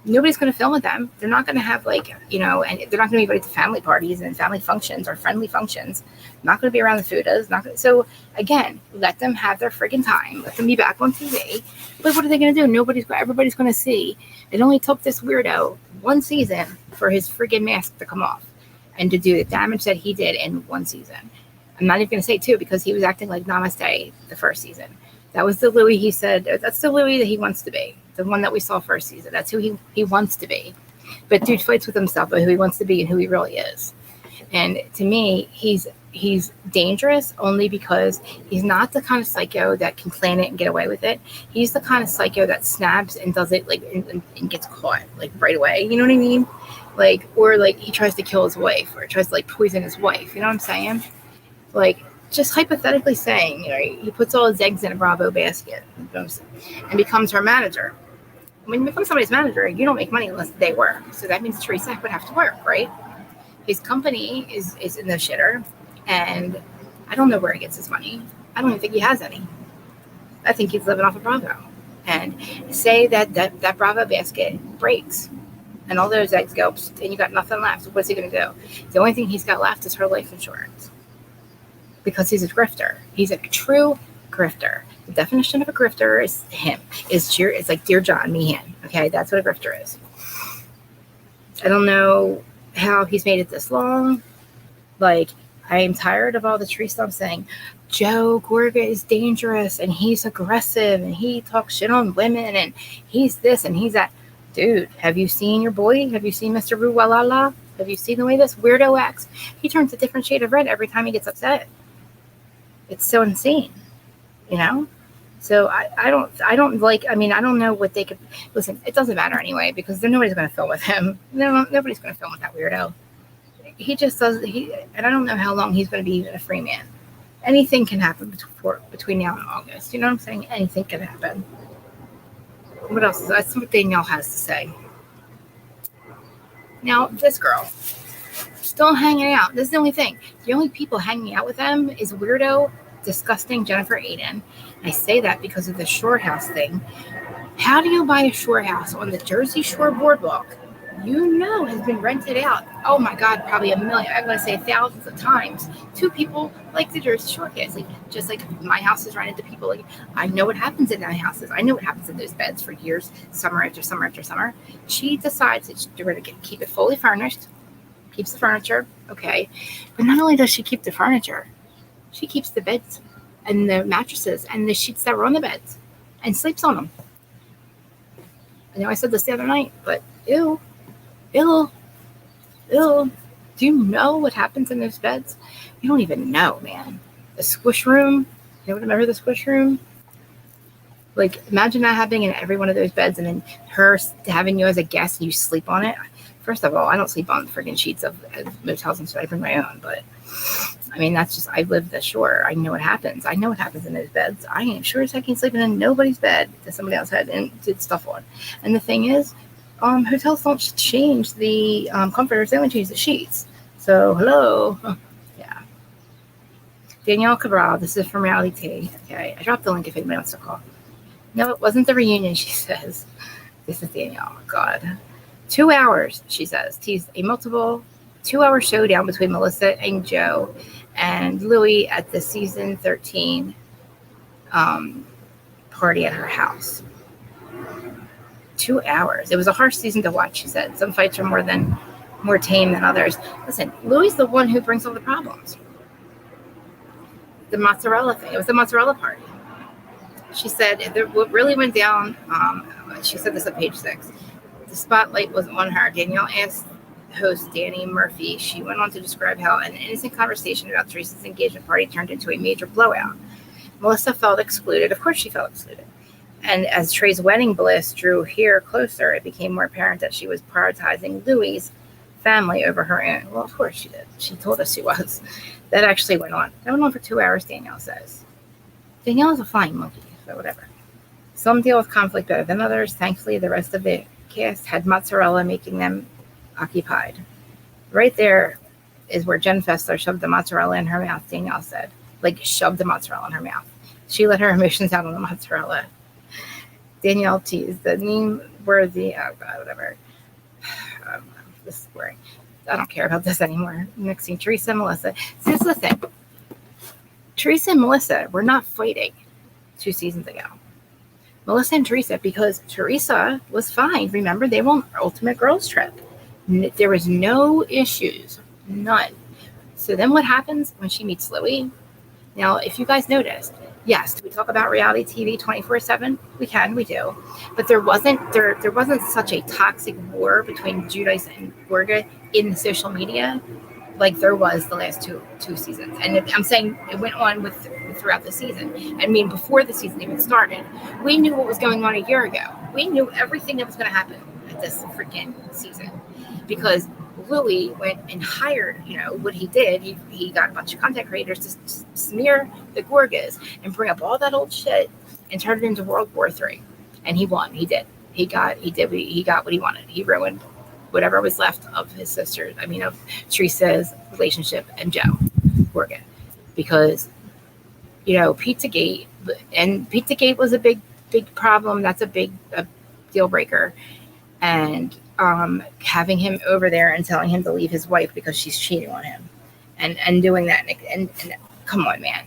Nobody's going to film with them. They're not going to have, like, and they're not going to be invited to family parties and family functions or friendly functions. Not going to be around the Fudas. So, again, let them have their friggin' time. Let them be back on TV. But what are they going to do? Everybody's going to see. It only took this weirdo one season for his friggin' mask to come off and to do the damage that he did in one season. I'm not even going to say two, because he was acting like Namaste the first season. That was the Louis he said, that's the Louis that he wants to be. The one that we saw first season. That's who he wants to be. But dude fights with himself about who he wants to be and who he really is. And to me, he's dangerous only because he's not the kind of psycho that can plan it and get away with it. He's the kind of psycho that snaps and does it like and gets caught like right away. You know what I mean? Like, or like he tries to kill his wife or tries to like poison his wife. You know what I'm saying? Like, just hypothetically saying, he puts all his eggs in a Bravo basket and becomes her manager. When you become somebody's manager, you don't make money unless they work. So that means Teresa would have to work, right? His company is in the shitter, and I don't know where he gets his money. I don't even think he has any. I think he's living off of Bravo. And say that Bravo basket breaks, and all those eggs go, and you got nothing left. What's he going to do? The only thing he's got left is her life insurance. Because he's a grifter. He's a true grifter. The definition of a grifter is him. It's like Dear John, me, him. Okay, that's what a grifter is. I don't know how he's made it this long. Like, I am tired of all the tree stumps saying, Joe Gorga is dangerous, and he's aggressive, and he talks shit on women, and he's this, and he's that. Dude, have you seen your boy? Have you seen Mr. Ruwalala? Have you seen the way this weirdo acts? He turns a different shade of red every time he gets upset. It's so insane, So I don't like. I mean, I don't know what they could. Listen, it doesn't matter anyway because nobody's going to film with him. Nobody's going to film with that weirdo. He just does. And I don't know how long he's going to be even a free man. Anything can happen between now and August. You know what I'm saying? Anything can happen. What else? That's what Danielle has to say. Now, this girl. Still hanging out. This is the only thing. The only people hanging out with them is weirdo, disgusting Jennifer Aiden. I say that because of the shore house thing. How do you buy a shore house on the Jersey Shore Boardwalk? Has been rented out. Oh my God, probably I'm going to say thousands of times to people like the Jersey Shore kids. Like, just like my house is rented to people. Like, I know what happens in my houses. I know what happens in those beds for years, summer after summer after summer. She decides that they're going to keep it fully furnished. Keeps the furniture, okay. But not only does she keep the furniture, she keeps the beds and the mattresses and the sheets that were on the beds and sleeps on them. I know I said this the other night, but ew. Do you know what happens in those beds? You don't even know, man. The squish room. Remember the squish room? Like, imagine that happening in every one of those beds and then her having you as a guest and you sleep on it. First of all, I don't sleep on friggin' sheets of motels, and so I bring my own. But I mean, that's just, I've lived the shore. I know what happens. I know what happens in those beds. I ain't sure as heck ain't sleeping in nobody's bed that somebody else had and did stuff on. And the thing is, hotels don't change the comforters. They only change the sheets. So, hello. Yeah. Danielle Cabral, this is from Reality Tea. Okay. I dropped the link if anybody wants to call. No, it wasn't the reunion, she says. This is Danielle. God. 2 hours, she says. Teased a multiple 2-hour showdown between Melissa and Joe and Louis at the season 13 party at her house. 2 hours. It was a harsh season to watch, she said. Some fights are more tame than others. Listen, Louis is the one who brings all the problems. The mozzarella thing. It was the mozzarella party. She said what really went down, she said this on page 6. The spotlight was on her. Danielle asked host Danny Murphy. She went on to describe how an innocent conversation about Teresa's engagement party turned into a major blowout. Melissa felt excluded. Of course she felt excluded. And as Trey's wedding bliss drew here closer, it became more apparent that she was prioritizing Louis' family over her own. Well, of course she did. She told us she was. That actually went on. That went on for 2 hours, Danielle says. Danielle is a flying monkey, so whatever. Some deal with conflict better than others. Thankfully, the rest of the cast had mozzarella, making them occupied. Right there is where Jen Fessler shoved the mozzarella in her mouth, Danielle said. Like, shoved the mozzarella in her mouth. She let her emotions out on the mozzarella. Danielle teased the meme-worthy, oh God, whatever. This is boring. I don't care about this anymore. Mixing Teresa and Melissa. Just listen. Teresa and Melissa were not fighting 2 seasons ago. Melissa and Teresa, because Teresa was fine. Remember, they were on Ultimate Girls Trip. There was no issues. None. So then what happens when she meets Louis? Now, if you guys noticed, yes, do we talk about reality TV 24/7? We do. But there wasn't such a toxic war between Giudice and Gorga in the social media like there was the last two seasons. And I'm saying it went on throughout the season. I mean, before the season even started, we knew what was going on a year ago. We knew everything that was going to happen at this freaking season because Louis went and hired, what he did. He got a bunch of content creators to smear the Gorgas and bring up all that old shit and turn it into World War III. And he won. He did. He got what he wanted. He ruined whatever was left of his sisters. I mean, of Teresa's relationship and Joe Gorga, because Pizzagate was a big problem. That's a big deal breaker, and having him over there and telling him to leave his wife because she's cheating on him, and doing that, and come on, man,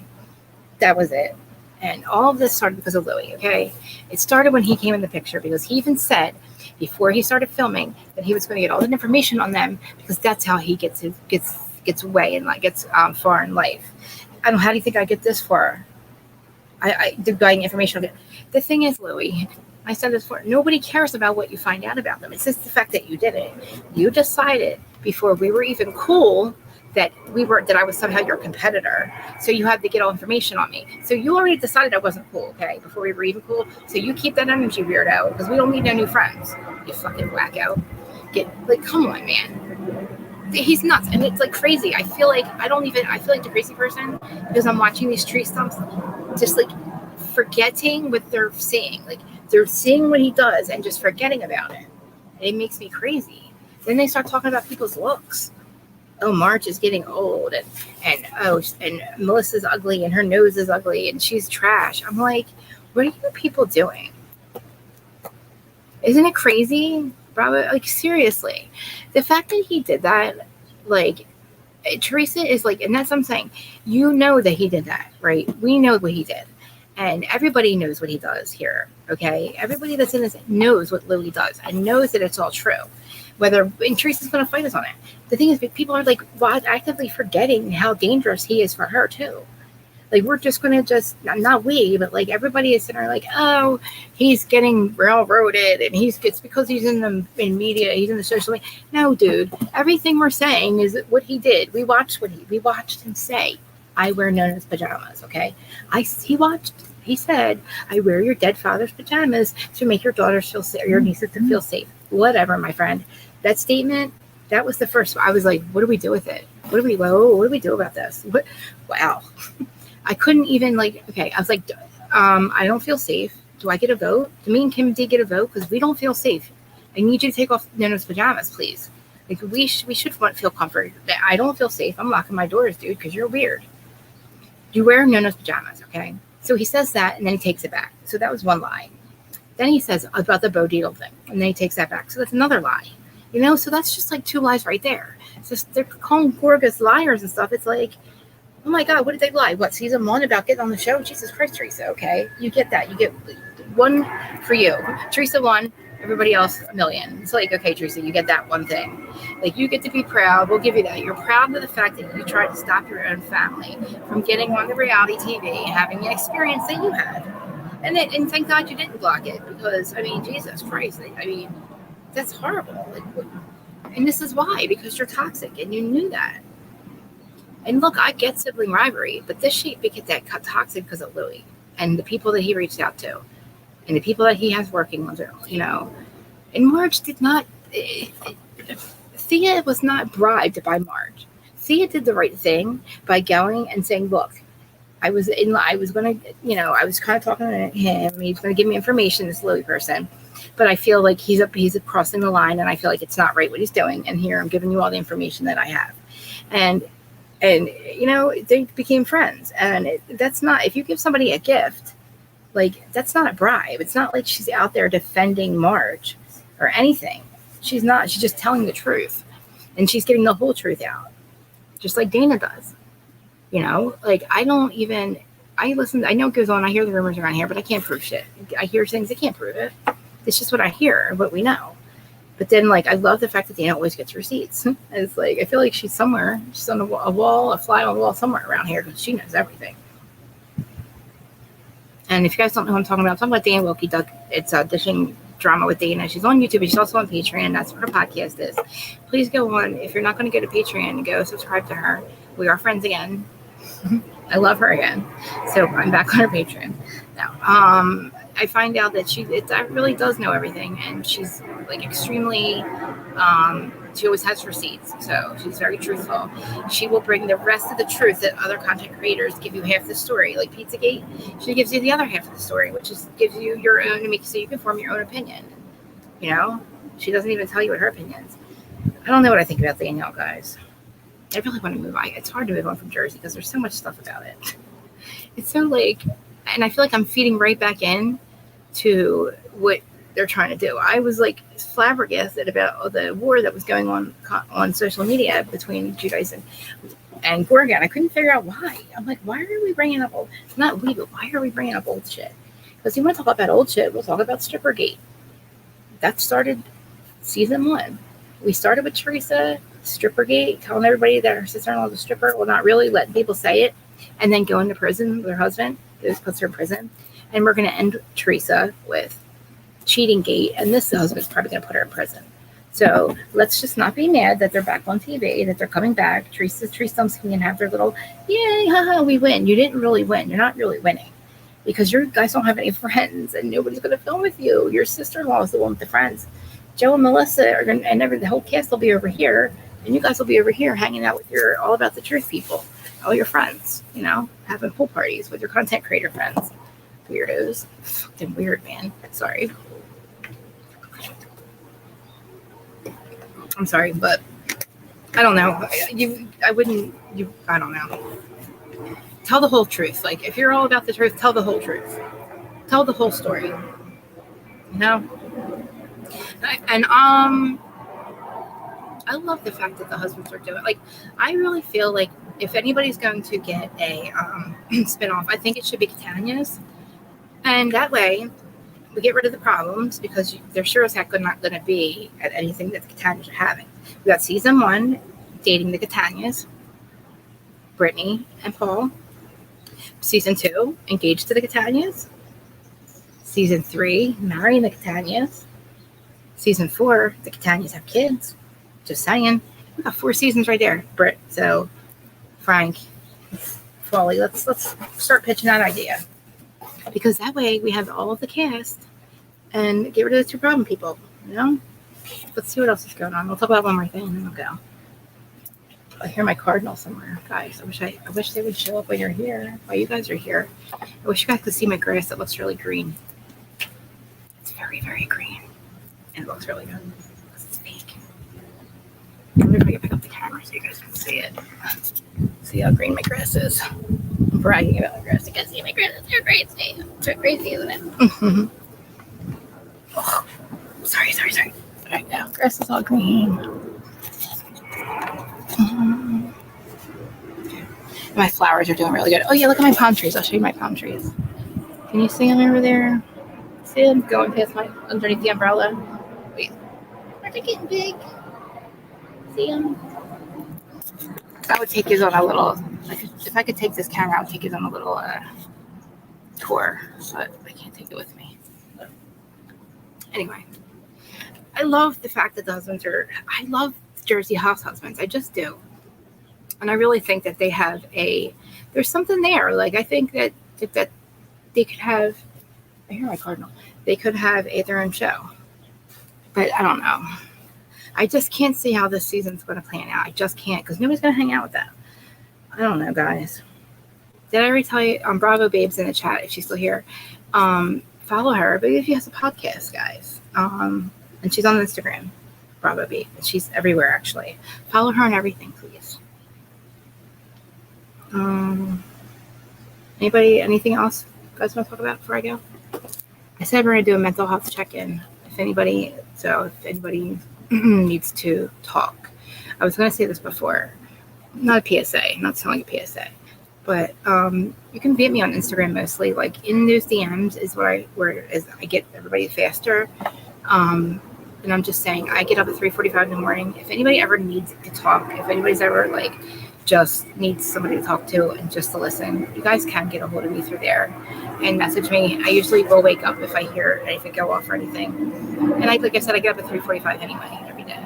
that was it. And all of this started because of Louis. Okay, it started when he came in the picture because he even said before he started filming that he was going to get all the information on them because that's how he gets away and gets far in life. I don't know, how do you think I get this far? I did getting information. The thing is, Louis, I said this before, nobody cares about what you find out about them. It's just the fact that you did it. You decided before we were even cool that I was somehow your competitor. So you had to get all information on me. So you already decided I wasn't cool, okay, before we were even cool. So you keep that energy, weirdo, because we don't need no new friends. You fucking wacko. Come on, man. He's nuts, and it's crazy. I feel like the crazy person because I'm watching these tree stumps, just forgetting what they're seeing. They're seeing what he does and just forgetting about it. And it makes me crazy. Then they start talking about people's looks. Oh, Marge is getting old, and Melissa's ugly, and her nose is ugly, and she's trash. I'm like, what are you people doing? Isn't it crazy? Bravo, seriously. The fact that he did that, Teresa is and that's what I'm saying. You know that he did that, right? We know what he did. And everybody knows what he does here, okay? Everybody that's in this knows what Louis does and knows that it's all true. And Teresa's going to fight us on it. The thing is, people are actively forgetting how dangerous he is for her too. We're just going to not we, but everybody is sitting there oh, he's getting railroaded and it's because he's in media, he's in the social media. No, dude, everything we're saying is what he did. We watched him say, I wear Nona's pajamas, okay? He said, I wear your dead father's pajamas to make your daughters feel safe, or your nieces to feel safe. Whatever, my friend. That statement, that was the first. I was like, what do we do with it? what do we do about this? Wow. I couldn't even okay, I was like, I don't feel safe. Do I get a vote? Do me and Kim D get a vote? Because we don't feel safe. I need you to take off Nono's pajamas, please. Like, we should feel comfort. I don't feel safe. I'm locking my doors, dude, because you're weird. You wear Nono's pajamas, okay? So he says that, and then he takes it back. So that was one lie. Then he says about the Bo Deedle thing, and then he takes that back. So that's another lie. So that's just like 2 lies right there. It's just, they're calling Gorgas liars and stuff. It's like, oh my God, what did they lie? What, season 1 about getting on the show? Jesus Christ, Teresa. Okay, you get that. You get 1 for you. Teresa 1, everybody else 1,000,000. It's like, okay, Teresa, you get that 1 thing. Like, you get to be proud. We'll give you that. You're proud of the fact that you tried to stop your own family from getting on the reality TV and having an experience that you had. And thank God you didn't block it, because, I mean, Jesus Christ. I mean, that's horrible. And this is why, because you're toxic, and you knew that. And look, I get sibling rivalry, but this shit became that toxic because of Louis and the people that he reached out to and the people that he has working with, And Marge did not, Thea was not bribed by Marge. Thea did the right thing by going and saying, look, I was going to, I was kind of talking to him. He's going to give me information, this Louis person. But I feel like he's crossing the line, and I feel like it's not right what he's doing. And here I'm giving you all the information that I have. And they became friends. And that's not, if you give somebody a gift, like, that's not a bribe. It's not like she's out there defending Marge or anything. She's not. She's just telling the truth. And she's getting the whole truth out, just like Dana does. I know it goes on. I hear the rumors around here, but I can't prove shit. I hear things, I can't prove it. It's just what I hear, what we know. But then, I love the fact that Dana always gets receipts. And it's like, I feel like she's somewhere. She's on a wall, a fly on the wall somewhere around here, because she knows everything. And if you guys don't know what I'm talking about Dana Wilkie. It's Dishing Drama with Dana. She's on YouTube, but she's also on Patreon. That's what her podcast is. Please go on. If you're not going to go to Patreon, go subscribe to her. We are friends again. I love her again. So I'm back on her Patreon now. I find out that she really does know everything, and she's extremely, she always has receipts, so she's very truthful. She will bring the rest of the truth that other content creators give you half the story, like Pizzagate. She gives you the other half of the story, which gives you your own, so you can form your own opinion. She doesn't even tell you what her opinion is. I don't know what I think about Danielle, guys. I really want to move on. It's hard to move on from Jersey because there's so much stuff about it. It's so and I feel like I'm feeding right back in to what they're trying to do. I was flabbergasted about the war that was going on social media between Judice and Gorgon. I couldn't figure out why. I'm like, why are we bringing up not we, but why are we bringing up old shit? Because you want to talk about old shit, we'll talk about Strippergate. That started season 1. We started with Teresa, Strippergate, telling everybody that her sister-in-law was a stripper. Well, not really, letting people say it, and then going to prison with her husband. It puts her in prison. And we're going to end Teresa with Cheating-gate, and this husband's probably going to put her in prison. So let's just not be mad that they're back on TV, that they're coming back. Teresa can have their little, yay, haha, we win. You didn't really win. You're not really winning because you guys don't have any friends, and nobody's going to film with you. Your sister-in-law is the one with the friends. Joe and Melissa are going to, and the whole cast will be over here, and you guys will be over here hanging out with your All About the Truth people, all your friends, having pool parties with your content creator friends. Weirdos. Fucking weird, man. Sorry. I'm sorry, but I don't know. I don't know. Tell the whole truth. If you're all about the truth, tell the whole truth. Tell the whole story. And I love the fact that the husbands are doing it. I really feel like if anybody's going to get a spinoff, I think it should be Catania's. And that way, we get rid of the problems because they're sure as heck not going to be at anything that the Catanias are having. We got season 1, dating the Catanias, Brittany and Paul. Season 2, engaged to the Catanias. Season 3, marrying the Catanias. Season 4, the Catanias have kids. Just saying. We got 4 seasons right there, Britt. So, Frank, Foley, let's start pitching that idea. Because that way we have all of the cast and get rid of the 2 problem people, Let's see what else is going on. We'll talk about one more thing and then we'll go. I hear my cardinal somewhere, guys. I wish they would show up when you're here. While you guys are here, I wish you guys could see my grass. That looks really green. It's very, very green, and it looks really good because it's fake. I wonder if I can pick up the camera so you guys can see it. See how green my grass is. I'm bragging about my grass. You guys see my grass? They're crazy. It's crazy, isn't it? Oh, sorry. All right, now grass is all green. My flowers are doing really good. Oh yeah, look at my palm trees. I'll show you my palm trees. Can you see them over there? See them going past my underneath the umbrella? Wait, are they getting big? See them? I would take you on a little. If I could take this camera, I would take you on a little tour, but I can't take it with me. Anyway, I love the fact that the husbands are. I love Jersey house husbands. I just do. And I really think that they have there's something there. Like, I think that they could have, I hear my cardinal, they could have their own show. But I don't know. I just can't see how this season's going to plan out. I just can't, because nobody's going to hang out with them. I don't know, guys. Did I already tell you? Bravo Babes in the chat, if she's still here. Follow her. But if she has a podcast, guys. And she's on Instagram. Bravo Babe. She's everywhere, actually. Follow her on everything, please. Anything else you guys want to talk about before I go? I said we're going to do a mental health check-in. If anybody needs to talk. I was going to say this before. Not a PSA, not sounding like a PSA. But you can DM me on Instagram mostly. Like, in those DMs is where I get everybody faster. And I'm just saying, I get up at 3:45 in the morning. If anybody ever needs to talk, if anybody's ever like just needs somebody to talk to and just to listen, you guys can get a hold of me through there and message me. I usually will wake up if I hear anything go off or anything. And like I said, I get up at 3:45 anyway every day.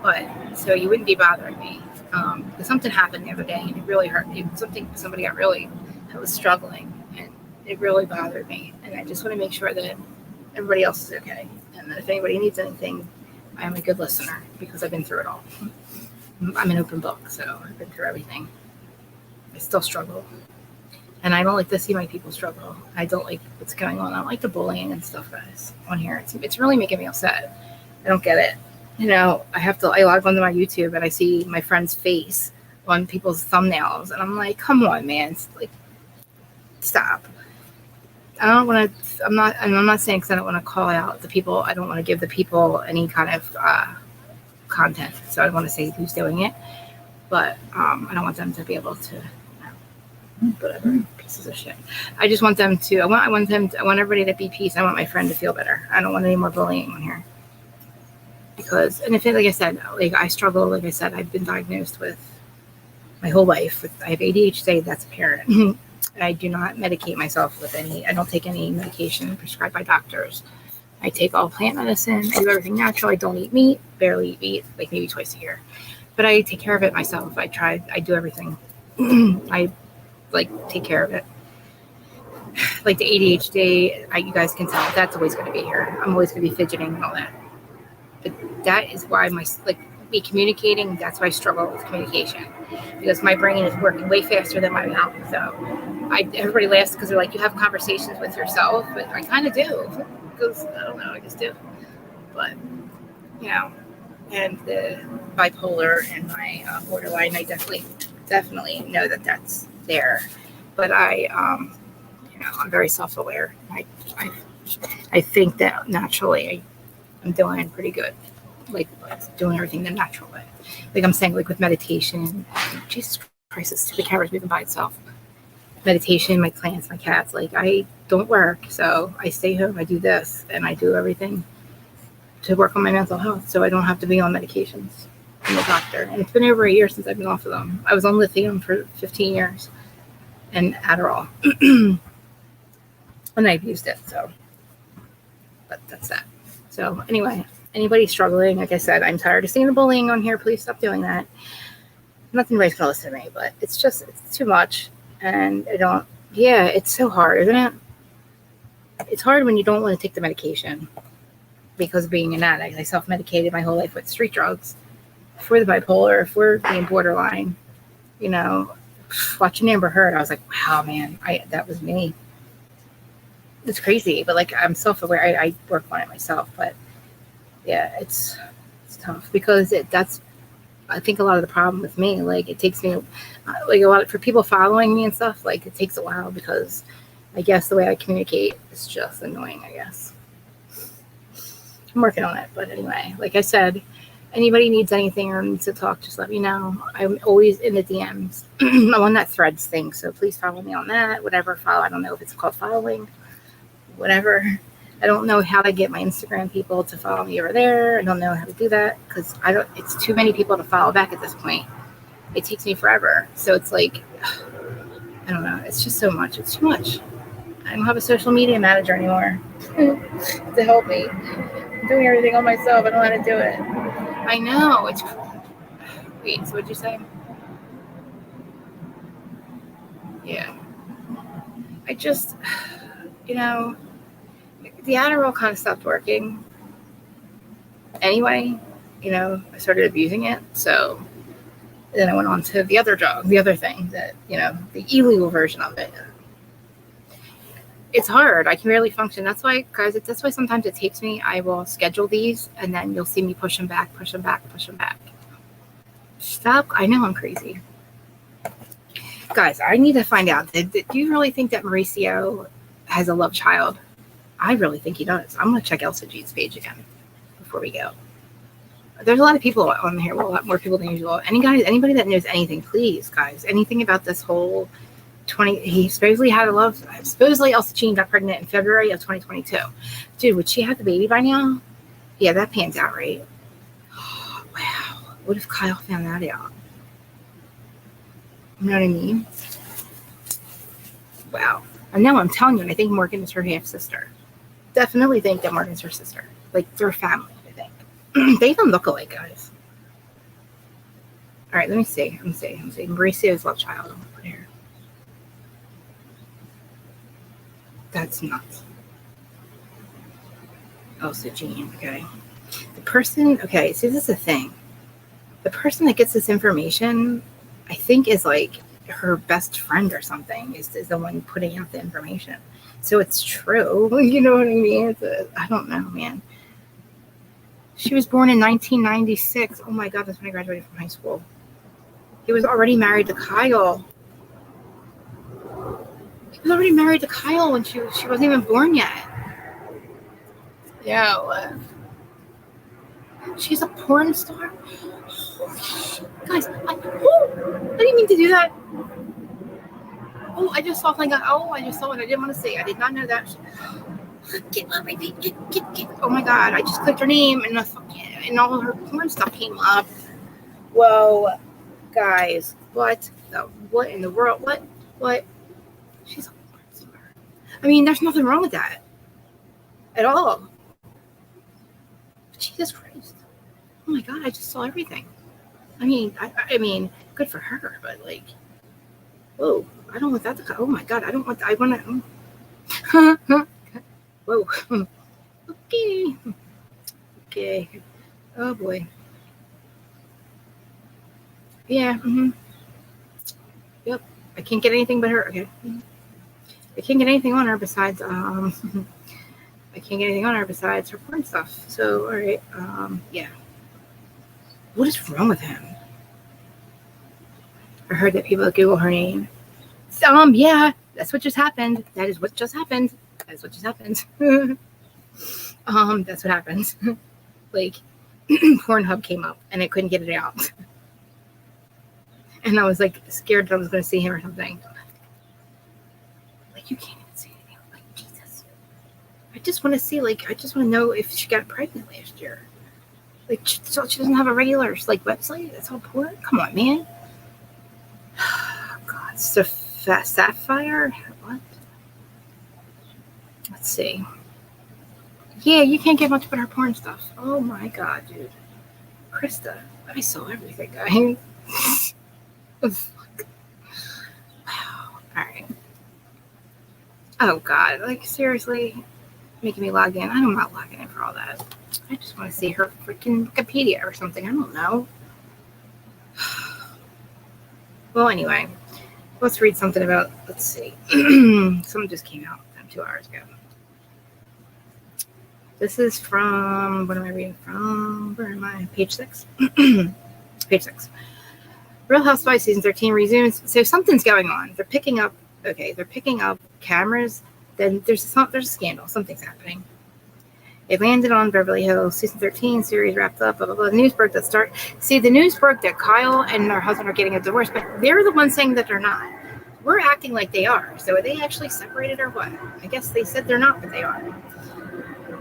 But so you wouldn't be bothering me. Because something happened the other day and it really hurt me. Somebody got really, I was struggling and it really bothered me. And I just want to make sure that everybody else is okay. And that if anybody needs anything, I am a good listener because I've been through it all. I'm an open book, so I've been through everything. I still struggle. And I don't like to see my people struggle. I don't like what's going on. I don't like the bullying and stuff, guys, on here. It's really making me upset. I don't get it. You know, I log onto my YouTube and I see my friend's face on people's thumbnails. And I'm like, come on, man. It's like, stop. I'm not saying because I don't want to call out the people. I don't want to give the people any kind of content. So I don't want to say who's doing it. But I don't want them to be able to, whatever, pieces of shit. I just want them to, I want everybody to be peace. I want my friend to feel better. I don't want any more bullying on here. Because, and if it, like I said, like I struggle, like I said, I've been diagnosed with my whole life. I have ADHD, that's apparent. I do not medicate myself with I don't take any medication prescribed by doctors. I take all plant medicine. I do everything natural. I don't eat meat, barely eat meat, like maybe twice a year. But I take care of it myself. I do everything. I take care of it. Like the ADHD, you guys can tell, that's always going to be here. I'm always going to be fidgeting and all that. But that is why me communicating, that's why I struggle with communication. Because my brain is working way faster than my mouth. So everybody laughs because they're like, you have conversations with yourself. But I kind of do. Because, I don't know, I just do. But, you know, and the bipolar and my borderline, I definitely know that that's there. But I'm very self-aware. I think that naturally I'm doing pretty good. Like doing everything the natural way. Like I'm saying, like with meditation, Jesus Christ, this stupid camera's moving by itself. Meditation, my plants, my cats, like I don't work, so I stay home, I do this, and I do everything to work on my mental health so I don't have to be on medications from the doctor. And it's been over a year since I've been off of them. I was on lithium for 15 years and Adderall. And I've used it, so but that's that. So anyway, anybody struggling, like I said, I'm tired of seeing the bullying on here. Please stop doing that. Nothing anybody's gonna listen to me, but it's too much. And it's so hard, isn't it? It's hard when you don't want to take the medication because of being an addict. I self-medicated my whole life with street drugs if we're the bipolar, if we're being borderline, you know, watching Amber Heard, I was like, wow, man, that was me. It's crazy, but like I'm self-aware. I work on it myself, but yeah, it's tough because that's I think a lot of the problem with me. Like it takes me like a lot for people following me and stuff. Like it takes a while because I guess the way I communicate is just annoying. I guess I'm working on it, but anyway, like I said, anybody needs anything or needs to talk, just let me know. I'm always in the DMs. I'm on that Threads thing, so please follow me on that. Whatever follow, I don't know if it's called following, whatever. I don't know how to get my Instagram people to follow me over there. I don't know how to do that because I don't. It's too many people to follow back at this point. It takes me forever, so it's like I don't know. It's just so much. It's too much. I don't have a social media manager anymore to help me. I'm doing everything on myself. I don't know how to do it. I know. It's wait. So what'd you say? Yeah. I just, the Adderall kind of stopped working. Anyway, I started abusing it. So then I went on to the other drug, the other thing that, the illegal version of it. It's hard. I can barely function. That's why, guys, that's why sometimes it takes me. I will schedule these and then you'll see me push them back. Stop. I know I'm crazy. Guys, I need to find out. Do you really think that Mauricio has a love child? I really think he does. I'm going to check Elsa G's page again before we go. There's a lot of people on here. Well, a lot more people than usual. Anybody that knows anything, please, guys. Anything about this whole he supposedly had a love. Supposedly Elsa Jean got pregnant in February of 2022. Dude, would she have the baby by now? Yeah, that pans out, right? Wow. What if Kyle found that out? You know what I mean? Wow. And now I'm telling you, I think Morgan is her half sister. Definitely think that Morgan's her sister. Like, they're family, I think. They even look alike, guys. All right, let me see. Mauricio's love child. I'll put here. That's nuts. Elsa Jean, okay. Okay, see, this is the thing. The person that gets this information, I think, is like her best friend or something, is the one putting out the information. So it's true. You know what I mean? I don't know, man. She was born in 1996. Oh my God, that's when I graduated from high school. He was already married to Kyle. When she wasn't even born yet. Yeah. She's a porn star. Guys, I didn't mean to do that. Oh, I just saw something. I just saw it. I didn't want to say. I did not know that. Get. Oh my God! I just clicked her name and all her porn stuff came up. Whoa, guys! What in the world? What? She's a porn star. I mean, there's nothing wrong with that at all. Jesus Christ! Oh my God! I just saw everything. I mean, I mean, good for her, but like, whoa! I don't want that to. Oh my God! I want to. Whoa. Okay. Oh boy. Yeah. Mm-hmm. Yep. I can't get anything but her. Okay. I can't get anything on her besides I can't get anything on her besides her porn stuff. So all right. Yeah. What is wrong with him? I heard that people Google her name. Yeah. That's what just happened. That's what just happened. That's what happened. Like, Pornhub came up and I couldn't get it out. And I was like scared that I was going to see him or something. Like, you can't even see anything. Like, Jesus. I just want to see, I just want to know if she got pregnant last year. Like, she doesn't have a regular, website. That's all porn. Come on, man. God, Sapphire? What? Let's see. Yeah, you can't get much but her porn stuff. Oh my God, dude. Krista, I saw everything, guys. Oh, fuck. Wow. Alright. Oh God, seriously? Making me log in? I'm not logging in for all that. I just want to see her freaking Wikipedia or something. I don't know. Well, anyway, let's read something about, let's see. Someone just came out 2 hours ago. This is from, what am I reading from? Where am I? Page 6. Page 6. Real Housewives season 13 resumes. So something's going on. They're picking up cameras. Then there's a scandal. Something's happening. It landed on Beverly Hills. Season 13 series wrapped up. Blah, blah, blah. The news broke the news broke that Kyle and her husband are getting a divorce, but they're the ones saying that they're not. We're acting like they are. So are they actually separated or what? I guess they said they're not, but they are.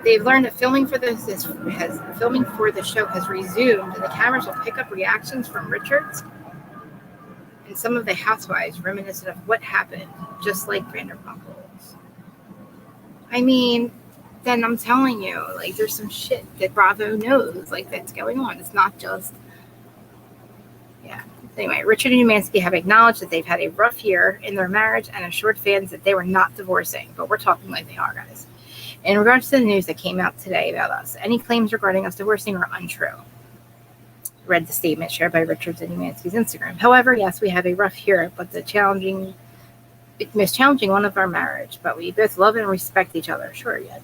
They've learned that filming for the show has resumed, and the cameras will pick up reactions from Richards and some of the housewives reminiscent of what happened, just like Vanderpump's. I mean, then I'm telling you, like, there's some shit that Bravo knows, like, that's going on. It's not just, yeah. Anyway, Richard and Umansky have acknowledged that they've had a rough year in their marriage and assured fans that they were not divorcing, but we're talking like they are, guys. In regards to the news that came out today about us, any claims regarding us divorcing are untrue. Read the statement shared by Richards and Umansky's Instagram. However, yes, we have a rough year, but the most challenging one of our marriage, but we both love and respect each other. Sure, yeah, do.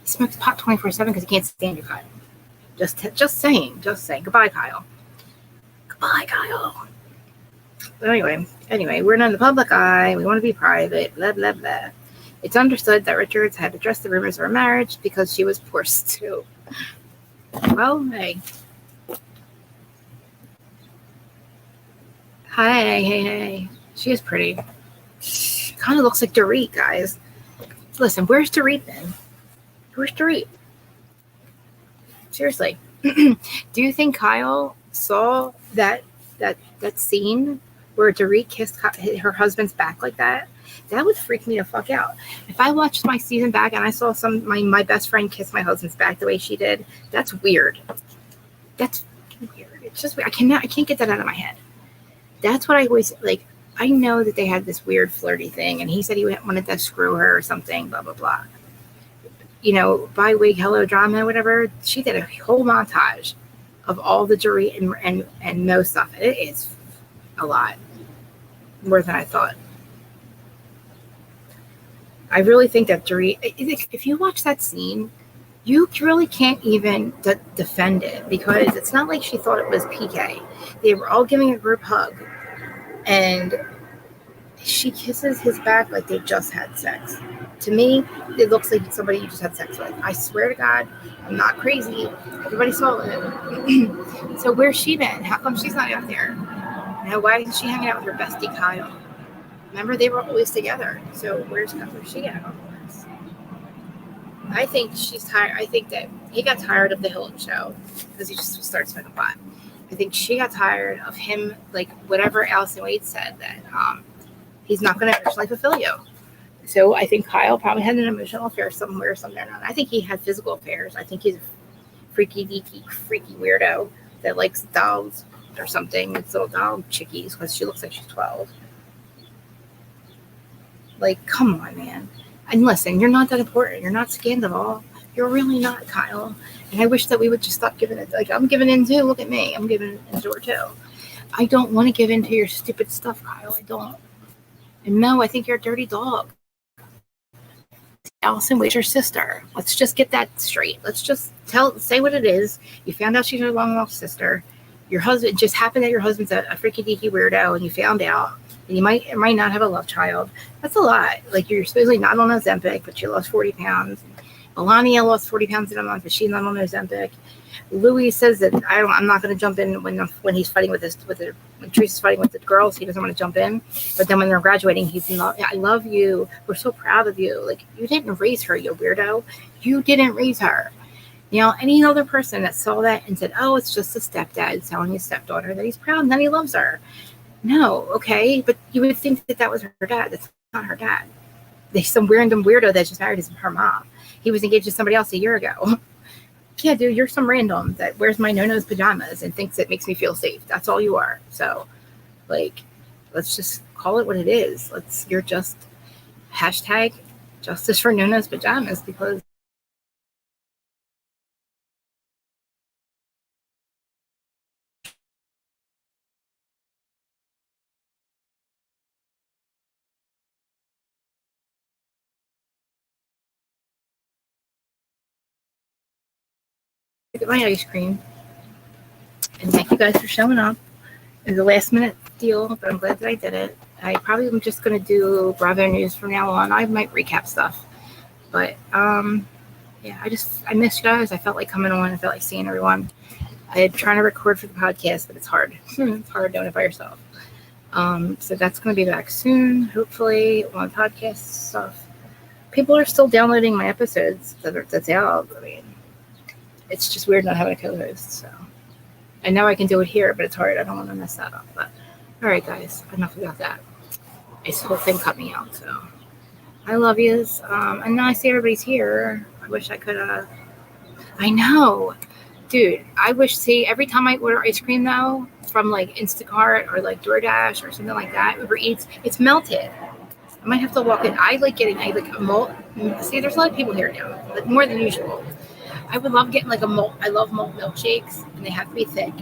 He smokes pot 24/7 because he can't stand you, Kyle. Just saying. Goodbye, Kyle. Goodbye, Kyle. But anyway, we're not in the public eye. We want to be private. Blah blah blah. It's understood that Richards had addressed the rumors of her marriage because she was forced to. Well, hey. Hey. She is pretty. She kind of looks like Dorit, guys. Listen, where's Dorit then? Where's Dorit? Seriously. Do you think Kyle saw that scene where Dorit kissed her husband's back like that? That would freak me the fuck out. If I watched my season back and I saw my best friend kiss my husband's back the way she did, that's weird. That's weird. It's just weird. I can't get that out of my head. That's what I always, like, I know that they had this weird flirty thing, and he said he wanted to screw her or something, blah, blah, blah. You know, by Wig Hello Drama, whatever, she did a whole montage of all the Dorit and Mo stuff. It is a lot. More than I thought. I really think that Dorit, if you watch that scene, you really can't even defend it, because it's not like she thought it was PK. They were all giving a group hug, and she kisses his back like they just had sex. To me, it looks like somebody you just had sex with. I swear to God, I'm not crazy. Everybody saw it. So where's she been? How come she's not out there? You know, why isn't she hanging out with her bestie Kyle? Remember, they were always together. So where's she at all this? I think she's tired. I think that he got tired of the Hilton show because he just started smoking pot. I think she got tired of him, like whatever Allison Wade said, that he's not going to emotionally fulfill you. So I think Kyle probably had an emotional affair somewhere. I think he had physical affairs. I think he's a freaky weirdo that likes dolls or something. It's little doll chickies because she looks like she's 12. Like, come on, man. And listen, you're not that important. You're not scandal. You're really not, Kyle. And I wish that we would just stop giving it. Like, I'm giving in too. Look at me. I'm giving in to her too. I don't want to give in to your stupid stuff, Kyle. I don't. And no, I think you're a dirty dog. Allison Wade's your sister. Let's just get that straight. Let's just say what it is. You found out she's your long-lost sister. Your husband just happened that your husband's a freaky deaky weirdo, and you found out. And you might not have a love child. That's a lot. Like, you're supposedly not on Ozempic, but you lost 40 pounds. Melania lost 40 pounds in a month, but she's not on Ozempic. Louis says that I'm not going to jump in when he's fighting when Teresa's fighting with the girls. He doesn't want to jump in. But then when they're graduating, he's not. I love you. We're so proud of you. Like, you didn't raise her, you weirdo. You didn't raise her. You know, any other person that saw that and said, "Oh, it's just a stepdad telling his stepdaughter that he's proud and that he loves her." No, okay, but you would think that was her dad. That's not her dad. There's some random weirdo that just married her mom. He was engaged to somebody else a year ago. Yeah, dude, you're some random that wears my no-nose pajamas and thinks it makes me feel safe. That's all you are. So, like, let's just call it what it is. You're just hashtag justice for no-nose pajamas, because Get my ice cream. And thank you guys for showing up. It was a last minute deal, but I'm glad that I did it. I probably am just going to do Bravo News from now on. I might recap stuff. But yeah, I missed you guys. I felt like coming on. I felt like seeing everyone. I had trying to record for the podcast, but it's hard. It's hard doing it by yourself. So that's going to be back soon, hopefully, on podcast stuff. People are still downloading my episodes that's out. I mean, it's just weird not having a co-host. So I know I can do it here, but it's hard. I don't want to mess that up. But all right, guys, enough about that. This whole thing cut me out. So I love yous. And now I see everybody's here. I wish I could. I know, dude. I wish. See, every time I order ice cream now from like Instacart or like DoorDash or something like that, Uber Eats, it's melted. I might have to walk in. I like a malt. See, there's a lot of people here now, like more than usual. I would love getting like a malt. I love malt milkshakes, and they have to be thick,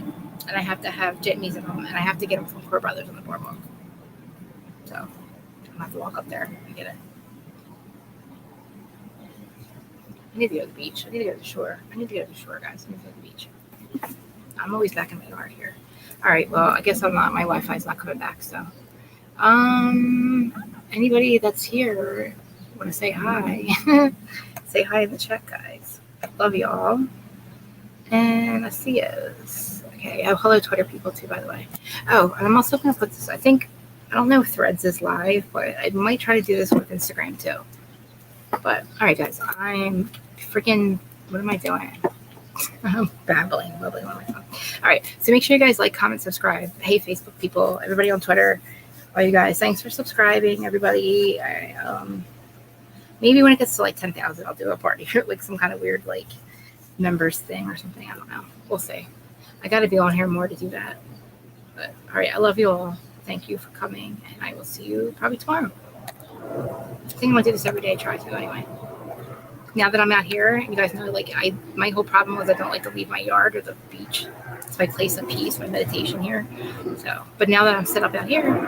and I have to have jitneys in them, and I have to get them from Kroy Brothers on the boardwalk. So I'm gonna have to walk up there and get it. I need to go to the beach. I need to go to the shore. I need to go to the shore, guys. I need to go to the beach. I'm always back in my yard here. All right. Well, I guess I'm not. My Wi-Fi's not coming back. So, anybody that's here want to say hi? Say hi in the chat, guys. Love y'all. And I see yous. Okay. Oh, hello, Twitter people too, by the way. Oh, and I'm also gonna put this. I don't know if Threads is live, but I might try to do this with Instagram too. But all right, guys. I'm freaking. What am I doing? I'm babbling on my phone. All right, so make sure you guys like, comment, subscribe. Hey, Facebook people, everybody on Twitter, all you guys, thanks for subscribing, everybody. Maybe when it gets to like 10,000, I'll do a party, like some kind of weird like members thing or something. I don't know. We'll see. I got to be on here more to do that. But all right, I love you all. Thank you for coming, and I will see you probably tomorrow. I think I'm gonna do this every day. Try to anyway. Now that I'm out here, you guys know, like my whole problem was I don't like to leave my yard or the beach. It's my place of peace, my meditation here. So, but now that I'm set up out here,